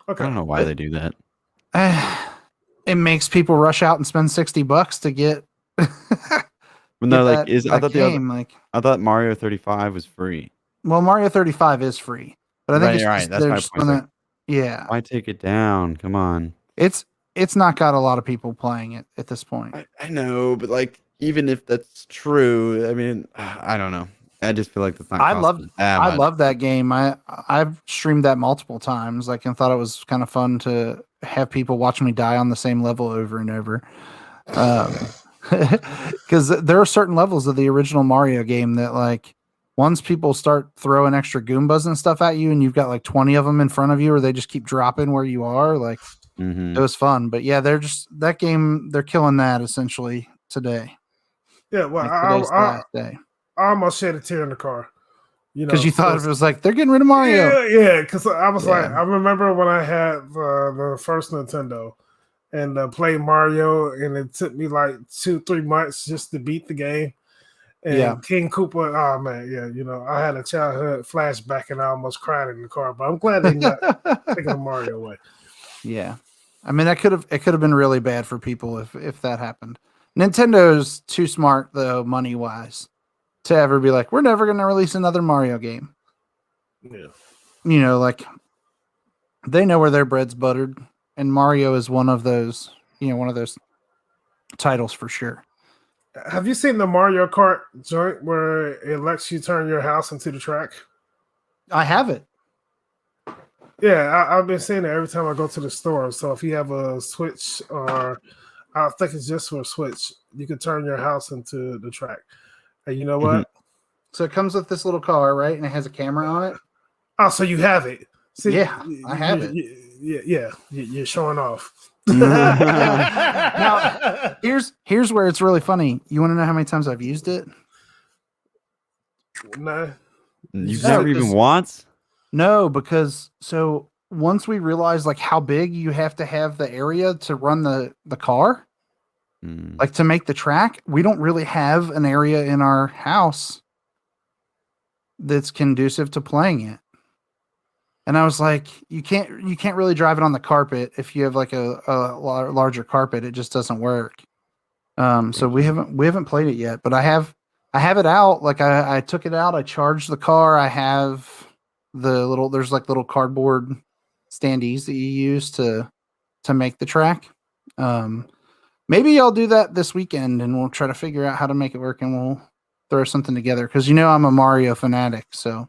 Okay. I don't know why they do that. It makes people rush out and spend $60 to get. When they're like, I thought Mario 35 was free. Well, Mario 35 is free, but I think that's my point. Yeah. Why take it down? Come on. It's not got a lot of people playing it at this point. I know, but like, even if that's true, I mean, I don't know. I just feel like that's not. I love that game. I've streamed that multiple times, like, and thought it was kind of fun to have people watch me die on the same level over and over. Because there are certain levels of the original Mario game that, like, once people start throwing extra Goombas and stuff at you, and you've got like 20 of them in front of you, or they just keep dropping where you are, like, it was fun. But yeah, they're killing that essentially today. Yeah, well, I almost shed a tear in the car. Because you thought it was like they're getting rid of Mario. Yeah, because I was like, I remember when I had the first Nintendo and played Mario, and it took me like 2-3 months just to beat the game. And Yeah. King Koopa, oh man, yeah, I had a childhood flashback and I almost cried in the car, but I'm glad they're not taking Mario away. Yeah. I mean, it could have been really bad for people if that happened. Nintendo's too smart though, money wise, to ever be like, we're never going to release another Mario game. Yeah. Like they know where their bread's buttered, and Mario is one of those, one of those titles for sure. Have you seen the Mario Kart joint where it lets you turn your house into the track? I have it. Yeah, I've been seeing it every time I go to the store. So if you have a Switch, or I think it's just for a Switch, you can turn your house into the track. And you know what? So it comes with this little car, right? And it has a camera on it. Oh, so you have it. See, yeah, I have it. Yeah, you're showing off. Now, here's where it's really funny. You want to know how many times I've used it? No. You've never even once? No, because so once we realized like how big you have to have the area to run the car, like to make the track, we don't really have an area in our house that's conducive to playing it. And I was like, you can't really drive it on the carpet. If you have like a larger carpet, it just doesn't work. So we haven't played it yet, but I have it out. Like I took it out. I charged the car. I have there's like little cardboard standees that you use to make the track. Maybe I'll do that this weekend and we'll try to figure out how to make it work and we'll throw something together. Cause I'm a Mario fanatic. So,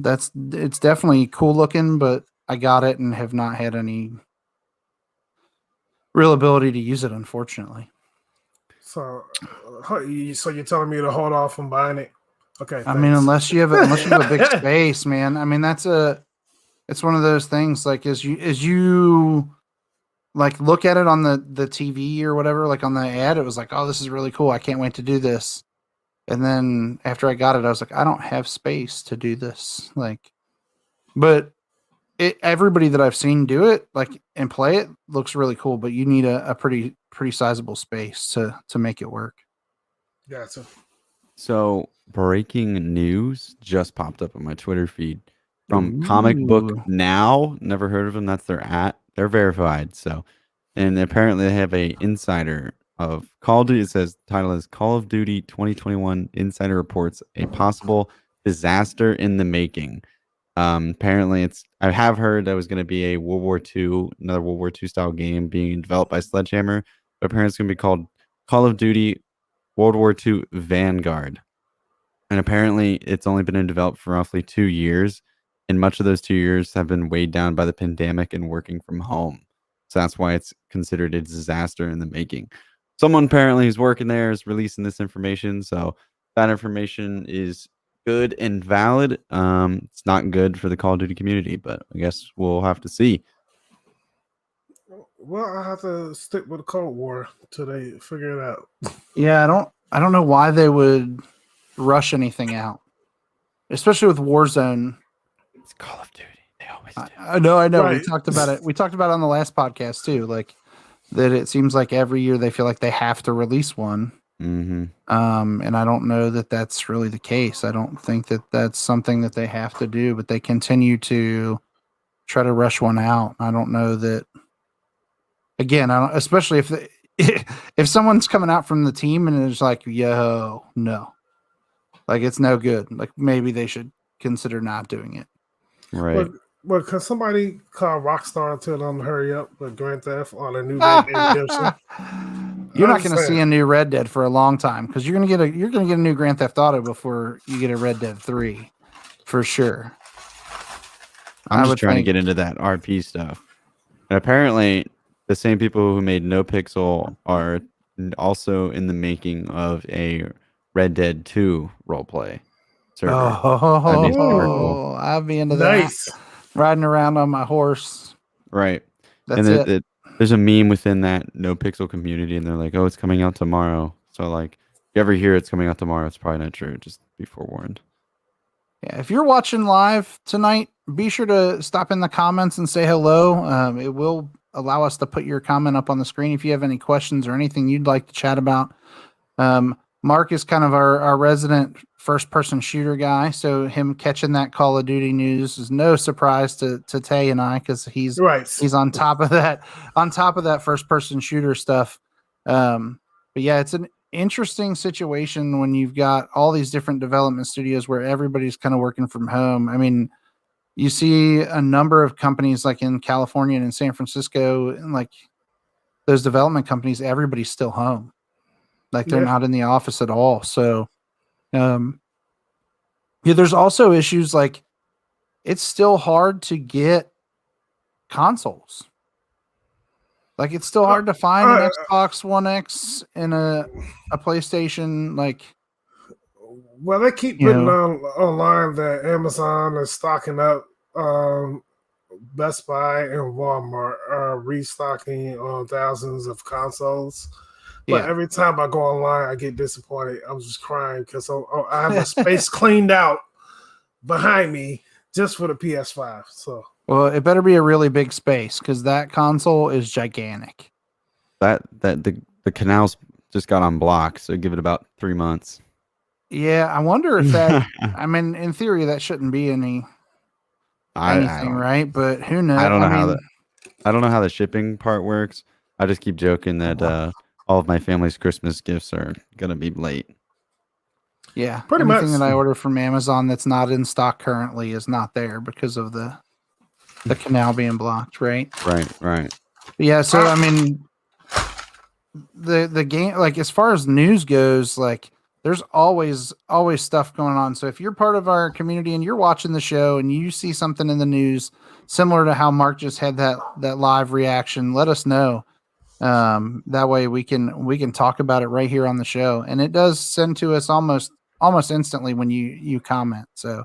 it's definitely cool looking, but I got it and have not had any real ability to use it, unfortunately. So you're telling me to hold off from buying it? Okay. I mean, unless you have a big space, man. I mean, it's one of those things. Like as you like look at it on the TV or whatever, like on the ad, it was like, oh, this is really cool. I can't wait to do this. And then after I got it, I was like, I don't have space to do this. Like, but everybody that I've seen do it, like, and play it looks really cool, but you need a pretty sizable space to make it work. Gotcha. So breaking news just popped up on my Twitter feed from Comic Book Now. Never heard of them. That's their they're verified. So, and apparently they have a insider of Call of Duty. It says the title is Call of Duty 2021 Insider Reports a Possible Disaster in the Making. Apparently I have heard that was going to be another World War II style game being developed by Sledgehammer, but apparently it's going to be called Call of Duty World War II Vanguard. And apparently it's only been in development for roughly 2 years, and much of those 2 years have been weighed down by the pandemic and working from home. So that's why it's considered a disaster in the making. Someone apparently who's working there is releasing this information, so that information is good and valid. It's not good for the Call of Duty community, but I guess we'll have to see. Well, I have to stick with the Cold War till they figure it out. Yeah, I don't know why they would rush anything out, especially with Warzone. It's Call of Duty. They always do. I know. Right. We talked about it. We talked about it on the last podcast too. Like that, it seems like every year they feel like they have to release one. Mm-hmm. And I don't know that that's really the case. I don't think that that's something that they have to do, but they continue to try to rush one out. I don't know that. Again, especially if someone's coming out from the team and it's like, yo, no, like it's no good. Like maybe they should consider not doing it. Right. Well, can somebody call Rockstar and tell them to hurry up with Grand Theft on a new Red Dead Redemption? You're not going to see a new Red Dead for a long time because you're going to get a new Grand Theft Auto before you get a Red Dead 3 for sure. I'm just trying to get into that RP stuff. And apparently the same people who made No Pixel are also in the making of a Red Dead 2 roleplay server. That'd be super cool. I'll be into Nice. that. Riding around on my horse. Right. That's and it. There's a meme within that No Pixel community, and they're like, oh, it's coming out tomorrow. So, like, if you ever hear it's coming out tomorrow, it's probably not true. Just be forewarned. Yeah, if you're watching live tonight, be sure to stop in the comments and say hello. It will allow us to put your comment up on the screen if you have any questions or anything you'd like to chat about. Mark is kind of our resident first person shooter guy. So him catching that Call of Duty news is no surprise to Tay and I, because he's on top of that first person shooter stuff. But yeah, it's an interesting situation when you've got all these different development studios where everybody's kind of working from home. I mean, you see a number of companies like in California and in San Francisco, and like those development companies, everybody's still home. Like they're not in the office at all. So, yeah, there's also issues like it's still hard to get consoles. Like it's still hard to find an Xbox One X and a PlayStation. Like, well, they keep putting online that Amazon is stocking up. Best Buy and Walmart are restocking on thousands of consoles. But every time I go online, I get disappointed. I'm just crying because I have a space cleaned out behind me just for the PS5. So, well, it better be a really big space because that console is gigantic. The canals just got unblocked, so give it about 3 months. Yeah, I wonder if that. I mean, in theory, that shouldn't be anything, right? But who knows? I don't know how the shipping part works. I just keep joking that all of my family's Christmas gifts are gonna be late. Yeah, anything that I order from Amazon that's not in stock currently is not there because of the canal being blocked, right? Right. Yeah, so I mean, the game, like as far as news goes, like there's always stuff going on. So if you're part of our community and you're watching the show and you see something in the news similar to how Mark just had that live reaction, let us know. That way we can talk about it right here on the show, and it does send to us almost instantly when you comment. So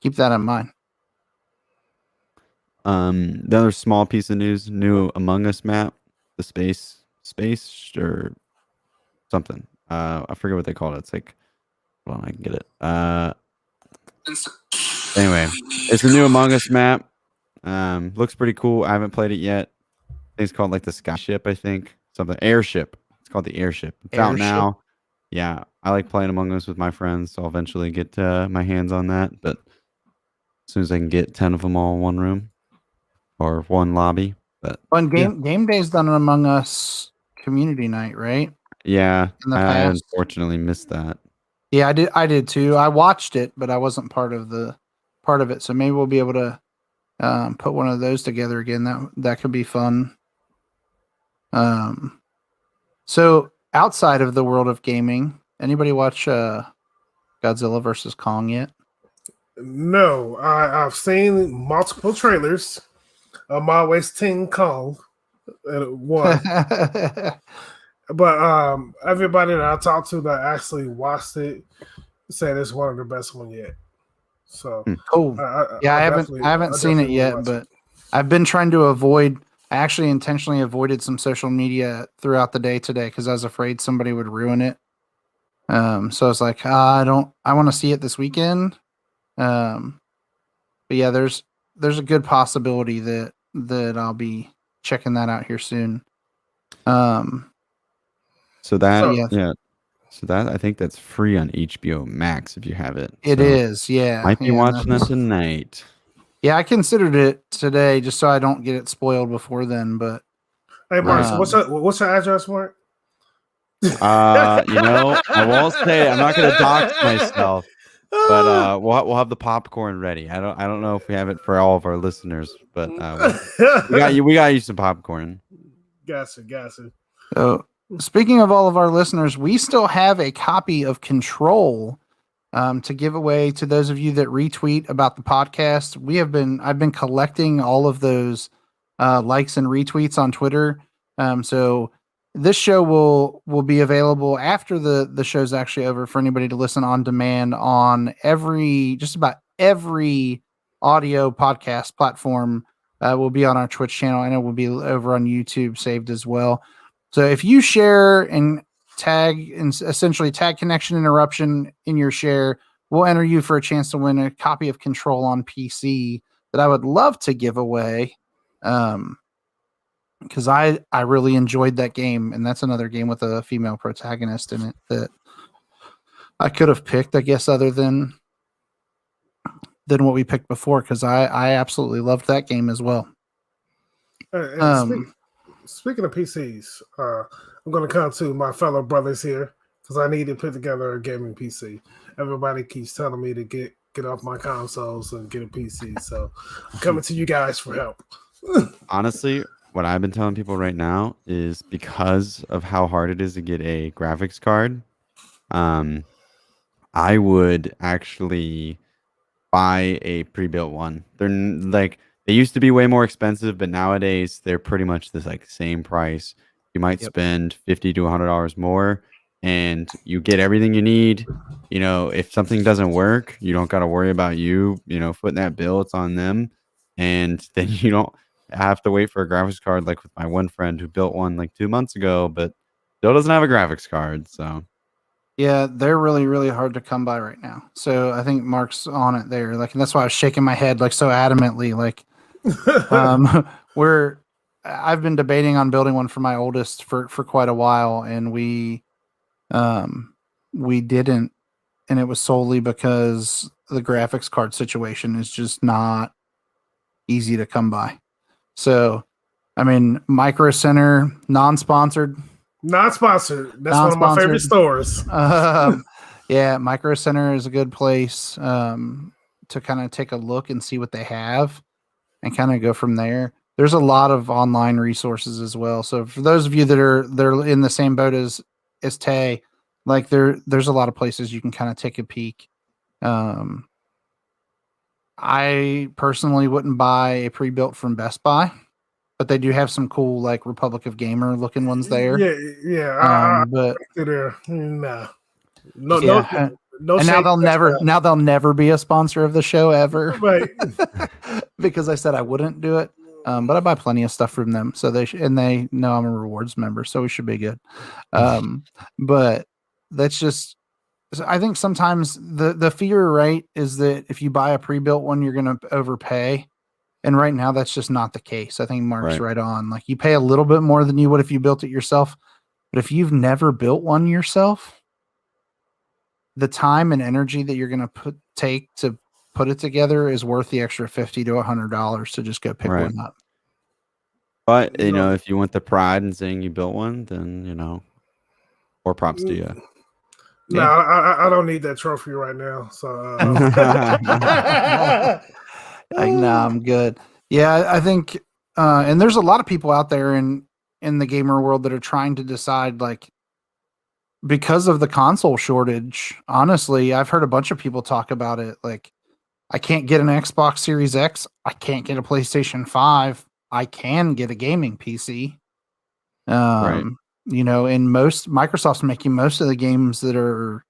keep that in mind. The other small piece of news: new Among Us map, the space or something. I forget what they call it. It's like, hold on, I can get it. Anyway, it's the new Among Us map. Looks pretty cool. I haven't played it yet. It's called like the Skyship, I think. Something Airship. It's called the Airship. It's out now. Yeah, I like playing Among Us with my friends, so I'll eventually get my hands on that. But as soon as I can get 10 of them all in one room or one lobby. But Game Day's done an Among Us community night, right? Yeah, I unfortunately missed that. Yeah, I did too. I watched it, but I wasn't part of it. So maybe we'll be able to put one of those together again. That could be fun. So outside of the world of gaming, anybody watch Godzilla versus Kong yet? No, I've seen multiple trailers. I'm always Team Kong. One. But everybody that I talked to that actually watched it said it's one of the best ones yet. So cool. I haven't seen it yet, but I've been trying to avoid. I actually intentionally avoided some social media throughout the day today because I was afraid somebody would ruin it. So I was like, I want to see it this weekend. But yeah, there's a good possibility that I'll be checking that out here soon. So that I think that's free on HBO Max if you have it. It is, yeah. Might be watching that tonight. Yeah, I considered it today just so I don't get it spoiled before then. But hey, Mark, what's your address, Mark? I won't say I'm not going to dox myself, but we'll have the popcorn ready. I don't know if we have it for all of our listeners, but we got you some popcorn. Gotcha. So, speaking of all of our listeners, we still have a copy of Control to give away to those of you that retweet about the podcast. I've been collecting all of those likes and retweets on Twitter. So this show will be available after the show's actually over for anybody to listen on demand on just about every audio podcast platform. Will be on our Twitch channel, and it will be over on YouTube saved as well. So if you share and essentially tag Connection Interruption in your share, we'll enter you for a chance to win a copy of Control on PC that I would love to give away. Because I really enjoyed that game, and that's another game with a female protagonist in it that I could have picked, I guess, other than what we picked before, because I absolutely loved that game as well. Speaking of PCs, I'm going to come to my fellow brothers here because I need to put together a gaming PC. Everybody keeps telling me to get off my consoles and get a PC, so I'm coming to you guys for help. Honestly, what I've been telling people right now is because of how hard it is to get a graphics card, I would actually buy a pre-built one. They used to be way more expensive, but nowadays they're pretty much the same price. You might spend $50 to $100 more, and you get everything you need. If something doesn't work, you don't got to worry about footing that bill. It's on them, and then you don't have to wait for a graphics card. Like with my one friend who built one 2 months ago, but still doesn't have a graphics card. So. Yeah, they're really, really hard to come by right now. So I think Mark's on it there. And that's why I was shaking my head so adamantly. I've been debating on building one for my oldest for quite a while, and we didn't, and it was solely because the graphics card situation is just not easy to come by. So, I mean, Micro Center, non-sponsored. Non-sponsored. That's one of my favorite stores. Yeah, Micro Center is a good place to kind of take a look and see what they have and kind of go from there. There's a lot of online resources as well. So for those of you that are in the same boat as Tay, there's a lot of places you can kind of take a peek. I personally wouldn't buy a pre-built from Best Buy, but they do have some cool Republic of Gamer looking ones there. Yeah. But no. And now they'll never be a sponsor of the show ever, right? Because I said I wouldn't do it. But I buy plenty of stuff from them, so they know I'm a rewards member, so we should be good. But that's just. I think sometimes the fear, right, is that if you buy a pre-built one, you're going to overpay. And right now, that's just not the case. I think Mark's right on. You pay a little bit more than you would if you built it yourself. But if you've never built one yourself, the time and energy that you're going to take to put it together is worth the extra $50 to $100 to just go pick one up. But, if you want the pride in saying you built one, then, more props to you. No, I don't need that trophy right now. So I'm good. Yeah, I think, and there's a lot of people out there in the gamer world that are trying to decide, because of the console shortage. Honestly, I've heard a bunch of people talk about it. I can't get an Xbox Series X. I can't get a PlayStation 5. I can get a gaming PC. And Microsoft's making most of the games that are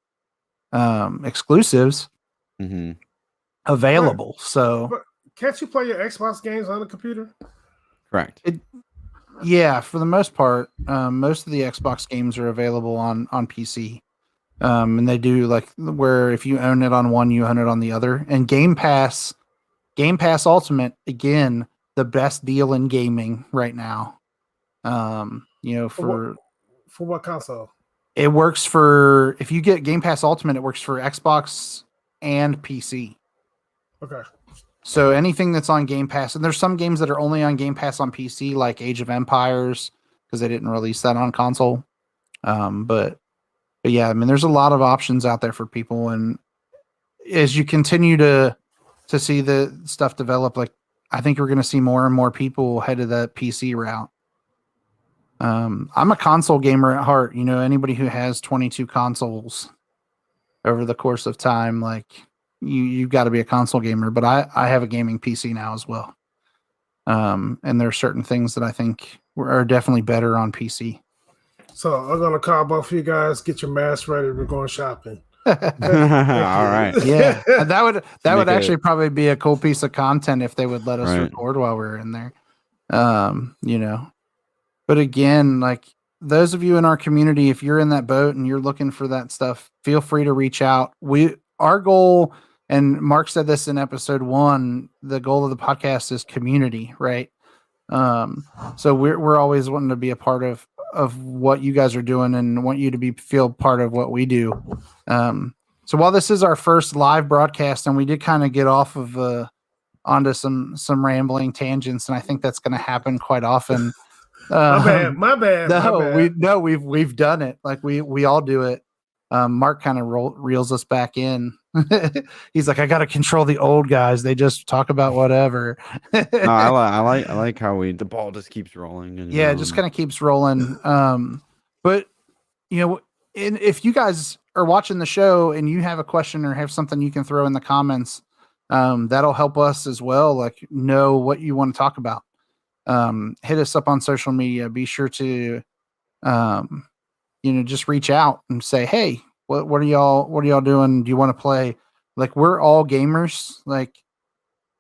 exclusives available. But can't you play your Xbox games on the computer? Correct. Yeah, for the most part, most of the Xbox games are available on PC. And they do where if you own it on one, you own it on the other. And Game Pass Ultimate, again, the best deal in gaming right now. For what console? It works for, if you get Game Pass Ultimate, it works for Xbox and PC. Okay. So anything that's on Game Pass, and there's some games that are only on Game Pass on PC, like Age of Empires, because they didn't release that on console. But yeah, I mean, there's a lot of options out there for people, and as you continue to see the stuff develop, I think we're going to see more and more people head to that PC route. I'm a console gamer at heart. Anybody who has 22 consoles over the course of time, you've got to be a console gamer. But I have a gaming PC now as well. And there are certain things that I think are definitely better on PC. So I'm going to call both of you guys, get your masks ready. We're going shopping. All right. Yeah. That would actually probably be a cool piece of content if they would let us record while we're in there. But again, those of you in our community, if you're in that boat and you're looking for that stuff, feel free to reach out. Our goal, and Mark said this in episode 1, the goal of the podcast is community, right? So we're always wanting to be a part of what you guys are doing and want you to feel part of what we do. So while this is our first live broadcast, and we did kind of get off of onto some rambling tangents, and I think that's going to happen quite often. My bad. We've done it. Like we all do it. Mark kind of reels us back in. He's like, I got to control the old guys. They just talk about whatever. No, I like how the ball just keeps rolling. And, yeah, it just kind of keeps rolling. But if you guys are watching the show and you have a question or have something you can throw in the comments, that'll help us as well. Like, know what you want to talk about. Hit us up on social media. Be sure to, just reach out and say, hey, what are y'all doing? Do you want to play? Like, we're all gamers, like,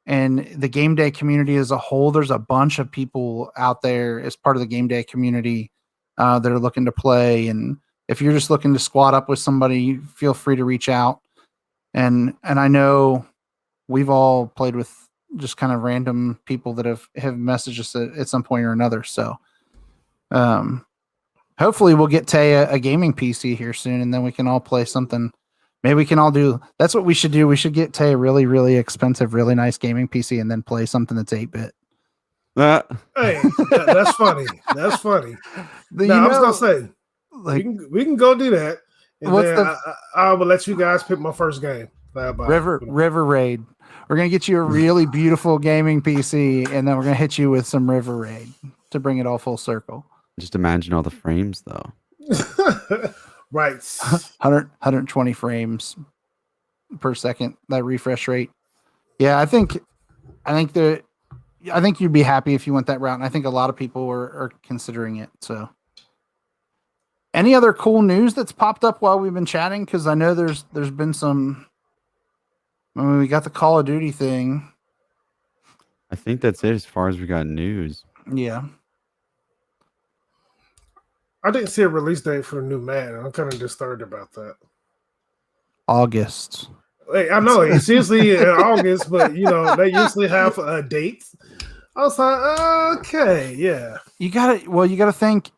and the game day community as a whole, there's a bunch of people out there as part of the game day community that are looking to play. And if you're just looking to squat up with somebody, feel free to reach out. And I know we've all played with just kind of random people that have messaged us at some point or another. So, hopefully we'll get Tay a gaming PC here soon, and then we can all play something. Maybe we can all do. That's what we should do. We should get Tay a really, really expensive, really nice gaming PC, and then play something that's 8-bit. Hey, that's funny. That's funny. Now, I was gonna say, like, we can go do that, and then I will let you guys pick my first game. River Raid. We're gonna get you a really beautiful gaming PC, and then we're gonna hit you with some River Raid to bring it all full circle. Just imagine all the frames, though. Right. 120 frames per second, that refresh rate. Yeah, I think you'd be happy if you went that route, and I think a lot of people are considering it. So, any other cool news that's popped up while we've been chatting? Because I know there's been some. I mean, we got the Call of Duty thing. I think that's it as far as we got news. Yeah. I didn't see a release date for the new Madden. I'm kind of disturbed about that. August. Hey, I know it's usually in August, but they usually have a date. I was like, okay, yeah. You gotta think.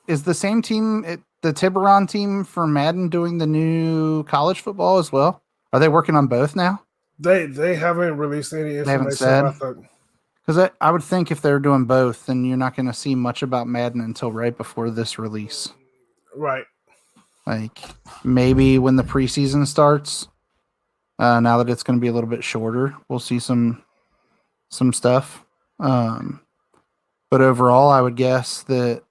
Is the same team, the Tiburon team for Madden, doing the new college football as well? Are they working on both now? They haven't released any information about that. Because I would think if they're doing both, then you're not going to see much about Madden until right before this release. Right. Like, maybe when the preseason starts, now that it's going to be a little bit shorter, we'll see some stuff. But overall, I would guess that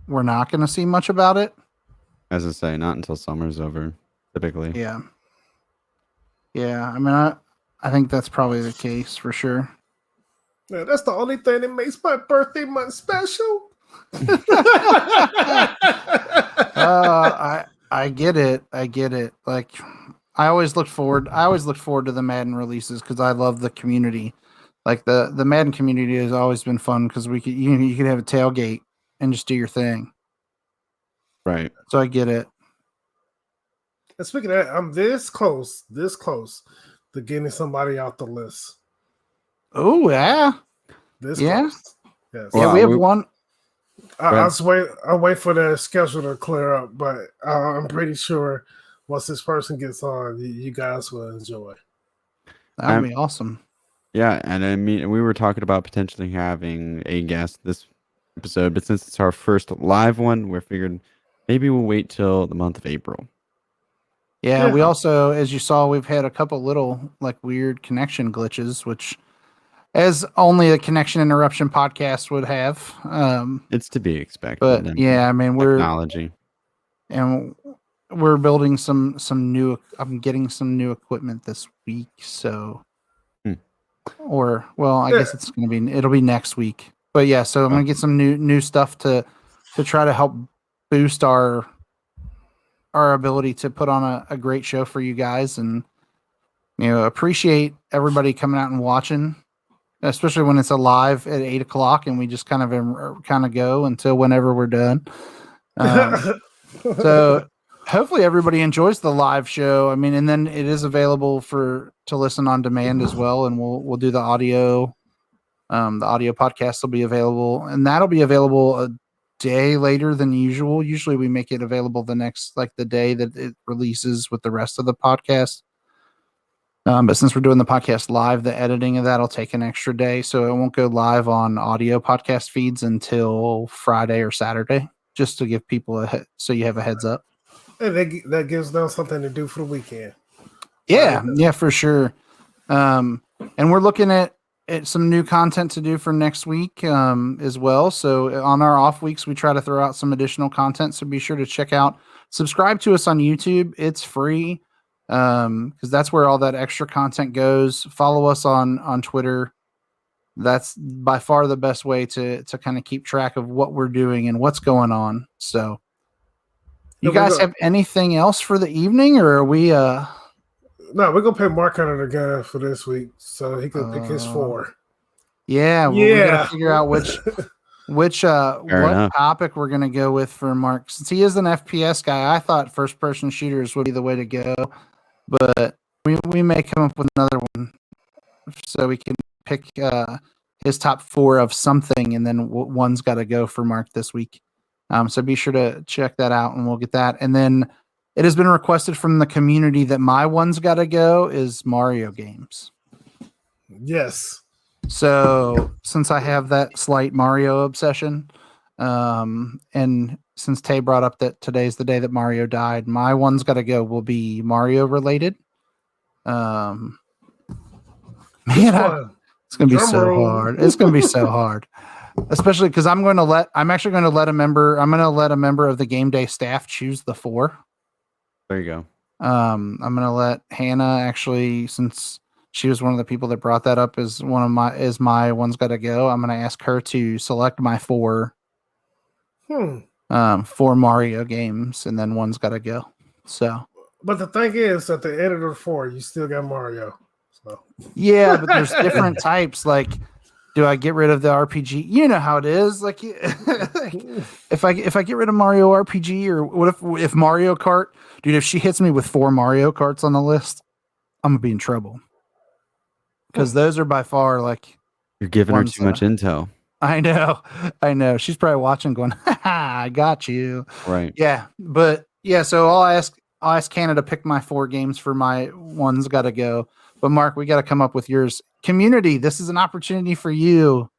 we're not going to see much about it. As I say, not until summer's over, typically. Yeah. Yeah, I mean, I think that's probably the case for sure. Yeah, that's the only thing that makes my birthday month special. I get it. Like, I always look forward to the Madden releases because I love the community. Like, the Madden community has always been fun because you could have a tailgate and just do your thing. Right. So I get it. And speaking of that, I'm this close to getting somebody out the list. Oh, yeah. Close. Yes. Yeah, we have one. I'll wait for the schedule to clear up, but I'm pretty sure once this person gets on, you guys will enjoy. That would be awesome. Yeah, and I mean, we were talking about potentially having a guest this episode, but since it's our first live one, we're figured maybe we'll wait till the month of April. Yeah, we also, as you saw, we've had a couple little like weird connection glitches, which as only a connection interruption podcast would have. It's to be expected. But yeah, I mean, technology. And we're building some new, I'm getting some new equipment this week. So, I guess it'll be next week. But yeah, so I'm going to get some new stuff to try to help boost our ability to put on a great show for you guys, and appreciate everybody coming out and watching, especially when it's a live at 8:00 and we just kind of go until whenever we're done. So hopefully everybody enjoys the live show. I mean, and then it is available to listen on demand as well, and we'll do the audio. The audio podcast will be available, and that'll be available day later than usual. Usually we make it available the day that it releases with the rest of the podcast. But since we're doing the podcast live, the editing of that'll take an extra day, so it won't go live on audio podcast feeds until Friday or Saturday, just to give people so you have a heads up. And that gives them something to do for the weekend. Yeah, for sure. And we're looking at some new content to do for next week as well. So on our off weeks, we try to throw out some additional content. So be sure to subscribe to us on YouTube. It's free. Because that's where all that extra content goes. Follow us on Twitter. That's by far the best way to kind of keep track of what we're doing and what's going on. So you guys have anything else for the evening, or are we No, we're gonna pay Mark under the gun for this week so he can pick his 4. Yeah, we gotta figure out what topic we're gonna go with for Mark. Since he is an FPS guy, I thought first person shooters would be the way to go. But we may come up with another one so we can pick his top 4 of something, and then one's got to go for Mark this week. So be sure to check that out, and we'll get that. And then it has been requested from the community that my one's got to go is Mario games. Yes. So since I have that slight Mario obsession, and since Tay brought up that today's the day that Mario died, my one's got to go will be Mario related. Man, it's going to be so hard. It's going to be so hard, especially because I'm actually going to let a member of the Game Day staff choose the 4. There you go. I'm going to let Hannah actually, since she was one of the people that brought that up as my one's got to go. I'm going to ask her to select my 4. 4 Mario games, and then one's got to go. So, but the thing is, at the end of the 4, you still got Mario. So yeah, but there's different types. Like, do I get rid of the RPG? You know how it is. Like, if I get rid of Mario RPG, or what if Mario Kart, dude? If she hits me with 4 Mario Karts on the list, I'm gonna be in trouble. Because those are by far like you're giving her too much intel. I know. She's probably watching going, I got you. Right. Yeah. But yeah, so I'll ask Hannah to pick my 4 games for my one's got to go. But Mark, we got to come up with yours. Community, this is an opportunity for you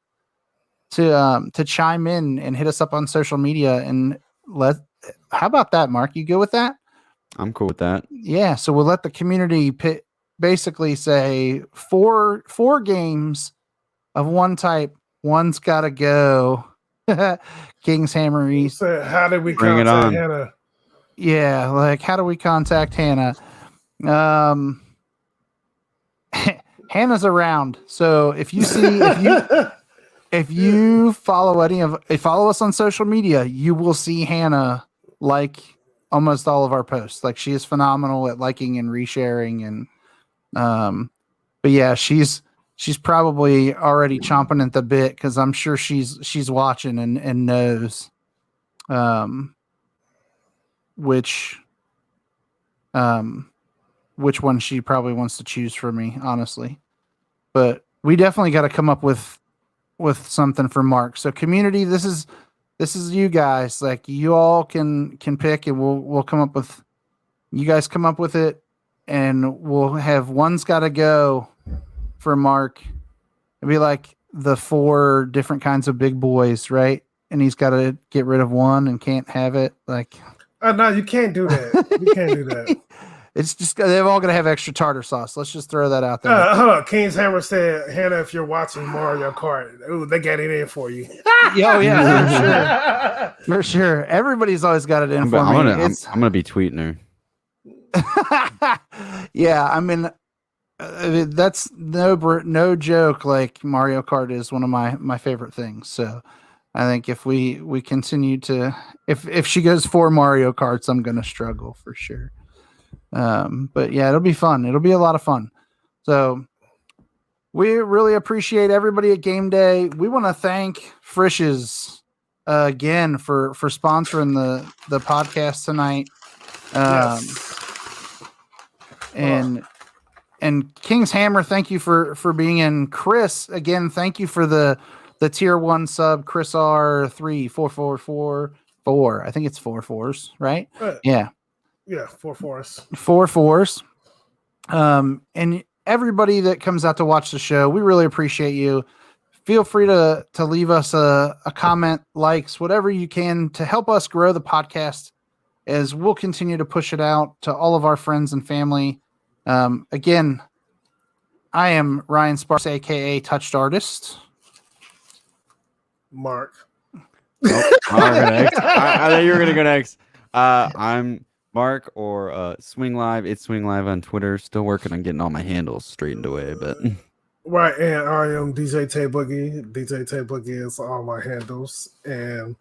to chime in and hit us up on social media and how about that, Mark? You go with that? I'm cool with that. Yeah. So we'll let the community basically say 4 games of one type. One's got to go. King's Hammer East. So how did we Bring contact Hannah? Yeah, like how do we contact Hannah? Hannah's around. So if you follow follow us on social media, you will see Hannah like almost all of our posts. Like, she is phenomenal at liking and resharing, and but yeah, she's probably already chomping at the bit because I'm sure she's watching and knows which one she probably wants to choose for me, honestly. But we definitely got to come up with something for Mark. So community, this is you guys. Like, you all can pick, and we'll come up with, you guys come up with it, and we'll have one's got to go for Mark. It'd be like the 4 different kinds of big boys, right? And he's got to get rid of one and can't have it. Like, no, you can't do that. You can't do that. It's just they're all gonna have extra tartar sauce. Let's just throw that out there. Hold on. King's Hammer said, Hannah, if you're watching Mario Kart, ooh, they got it in for you. Oh yeah, for sure. Everybody's always got it in for me. I'm gonna be tweeting her. Yeah, I mean, that's no joke. Like, Mario Kart is one of my favorite things. So I think if we continue to, if she goes 4 Mario Karts, I'm gonna struggle for sure. But yeah, it'll be fun. It'll be a lot of fun. So we really appreciate everybody at Game Day. We want to thank Frisch's again for sponsoring the podcast tonight. And King's Hammer, thank you for being in. Chris, again, thank you for the the tier 1 sub, Chris R34444. I think it's 4 4s, right? Yeah. Yeah, 4 4s. 4 4s. And everybody that comes out to watch the show, we really appreciate you. Feel free to leave us a comment, likes, whatever you can to help us grow the podcast as we'll continue to push it out to all of our friends and family. Again, I am Ryan Sparks, aka Touched Artist. Mark. Oh, next. I thought you were gonna go next. I'm Mark or Swing Live. It's Swing Live on Twitter. Still working on getting all my handles straightened away, but Right, and I am DJ Tay Boogie. DJ Tay Boogie is all my handles, and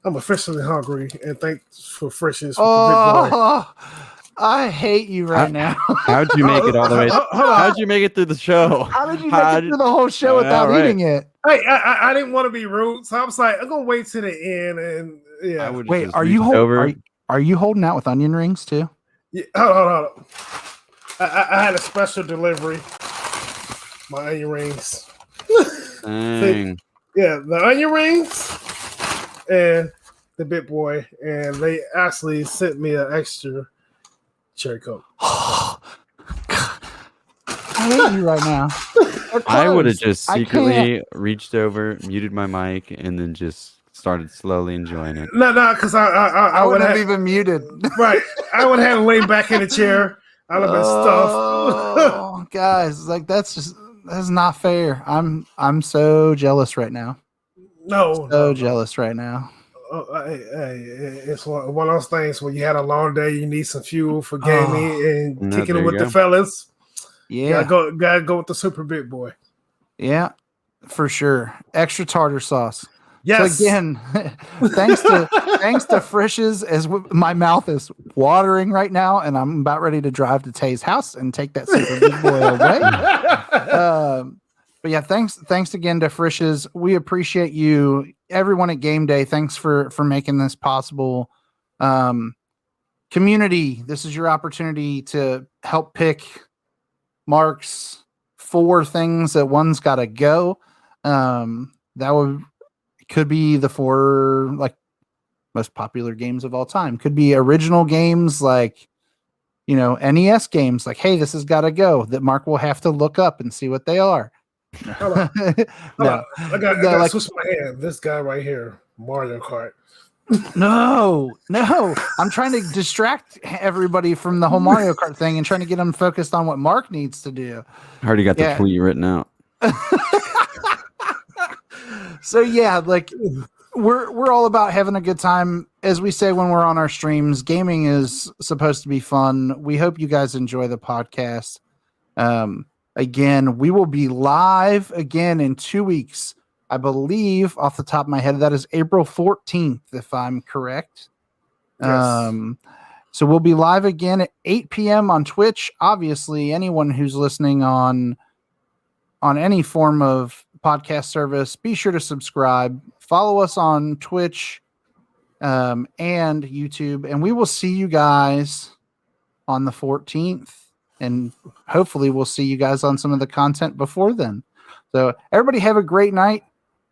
I'm officially hungry. And thanks for Freshes. Oh, I hate you right now. How'd you make it all the way? How'd you make it through the show? How did you make it through the whole show without eating it? Hey, I didn't want to be rude, so I was like, I'm gonna wait to the end, and yeah. Wait, are you holding out with onion rings too? Yeah, hold on. I had a special delivery. My onion rings. Dang. Yeah, the onion rings and the Bit Boy, and they actually sent me an extra cherry coke. I hate you right now. I would have just secretly reached over, muted my mic, and then just started slowly enjoying it. No, because I would have even muted. Right, I would have laid back in the chair. I would have been stuffed. Oh, guys, like that's not fair. I'm so jealous right now. No, jealous right now. It's one of those things when you had a long day, you need some fuel for gaming and kicking it with the fellas. Yeah, gotta go with the super big boy. Yeah, for sure. Extra tartar sauce. Yes. So again, thanks to Frisch's, as my mouth is watering right now, and I'm about ready to drive to Tay's house and take that super big boy away. But yeah, thanks again to Frisch's. We appreciate you, everyone at Game Day. Thanks for making this possible. Community, this is your opportunity to help pick Mark's 4 things that one's got to go. That could be the 4 like most popular games of all time. Could be original games like, NES games. Like, hey, this has got to go. That Mark will have to look up and see what they are. Hold on. I got switch my hand. This guy right here, Mario Kart. No. I'm trying to distract everybody from the whole Mario Kart thing and trying to get them focused on what Mark needs to do. I already got the tweet written out. So yeah, like we're all about having a good time. As we say when we're on our streams, gaming is supposed to be fun. We hope you guys enjoy the podcast. Again, we will be live again in 2 weeks. I believe off the top of my head, that is April 14th, if I'm correct. Yes. So we'll be live again at 8 p.m. on Twitch. Obviously, anyone who's listening on any form of podcast service, be sure to subscribe. Follow us on Twitch and YouTube, and we will see you guys on the 14th. And hopefully we'll see you guys on some of the content before then. So everybody have a great night,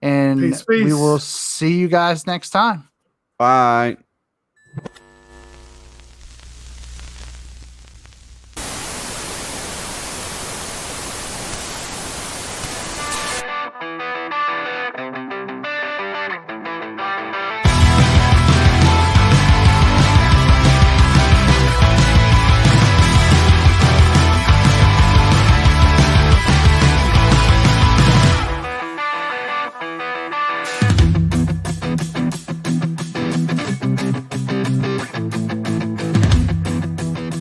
and peace. We will see you guys next time. Bye.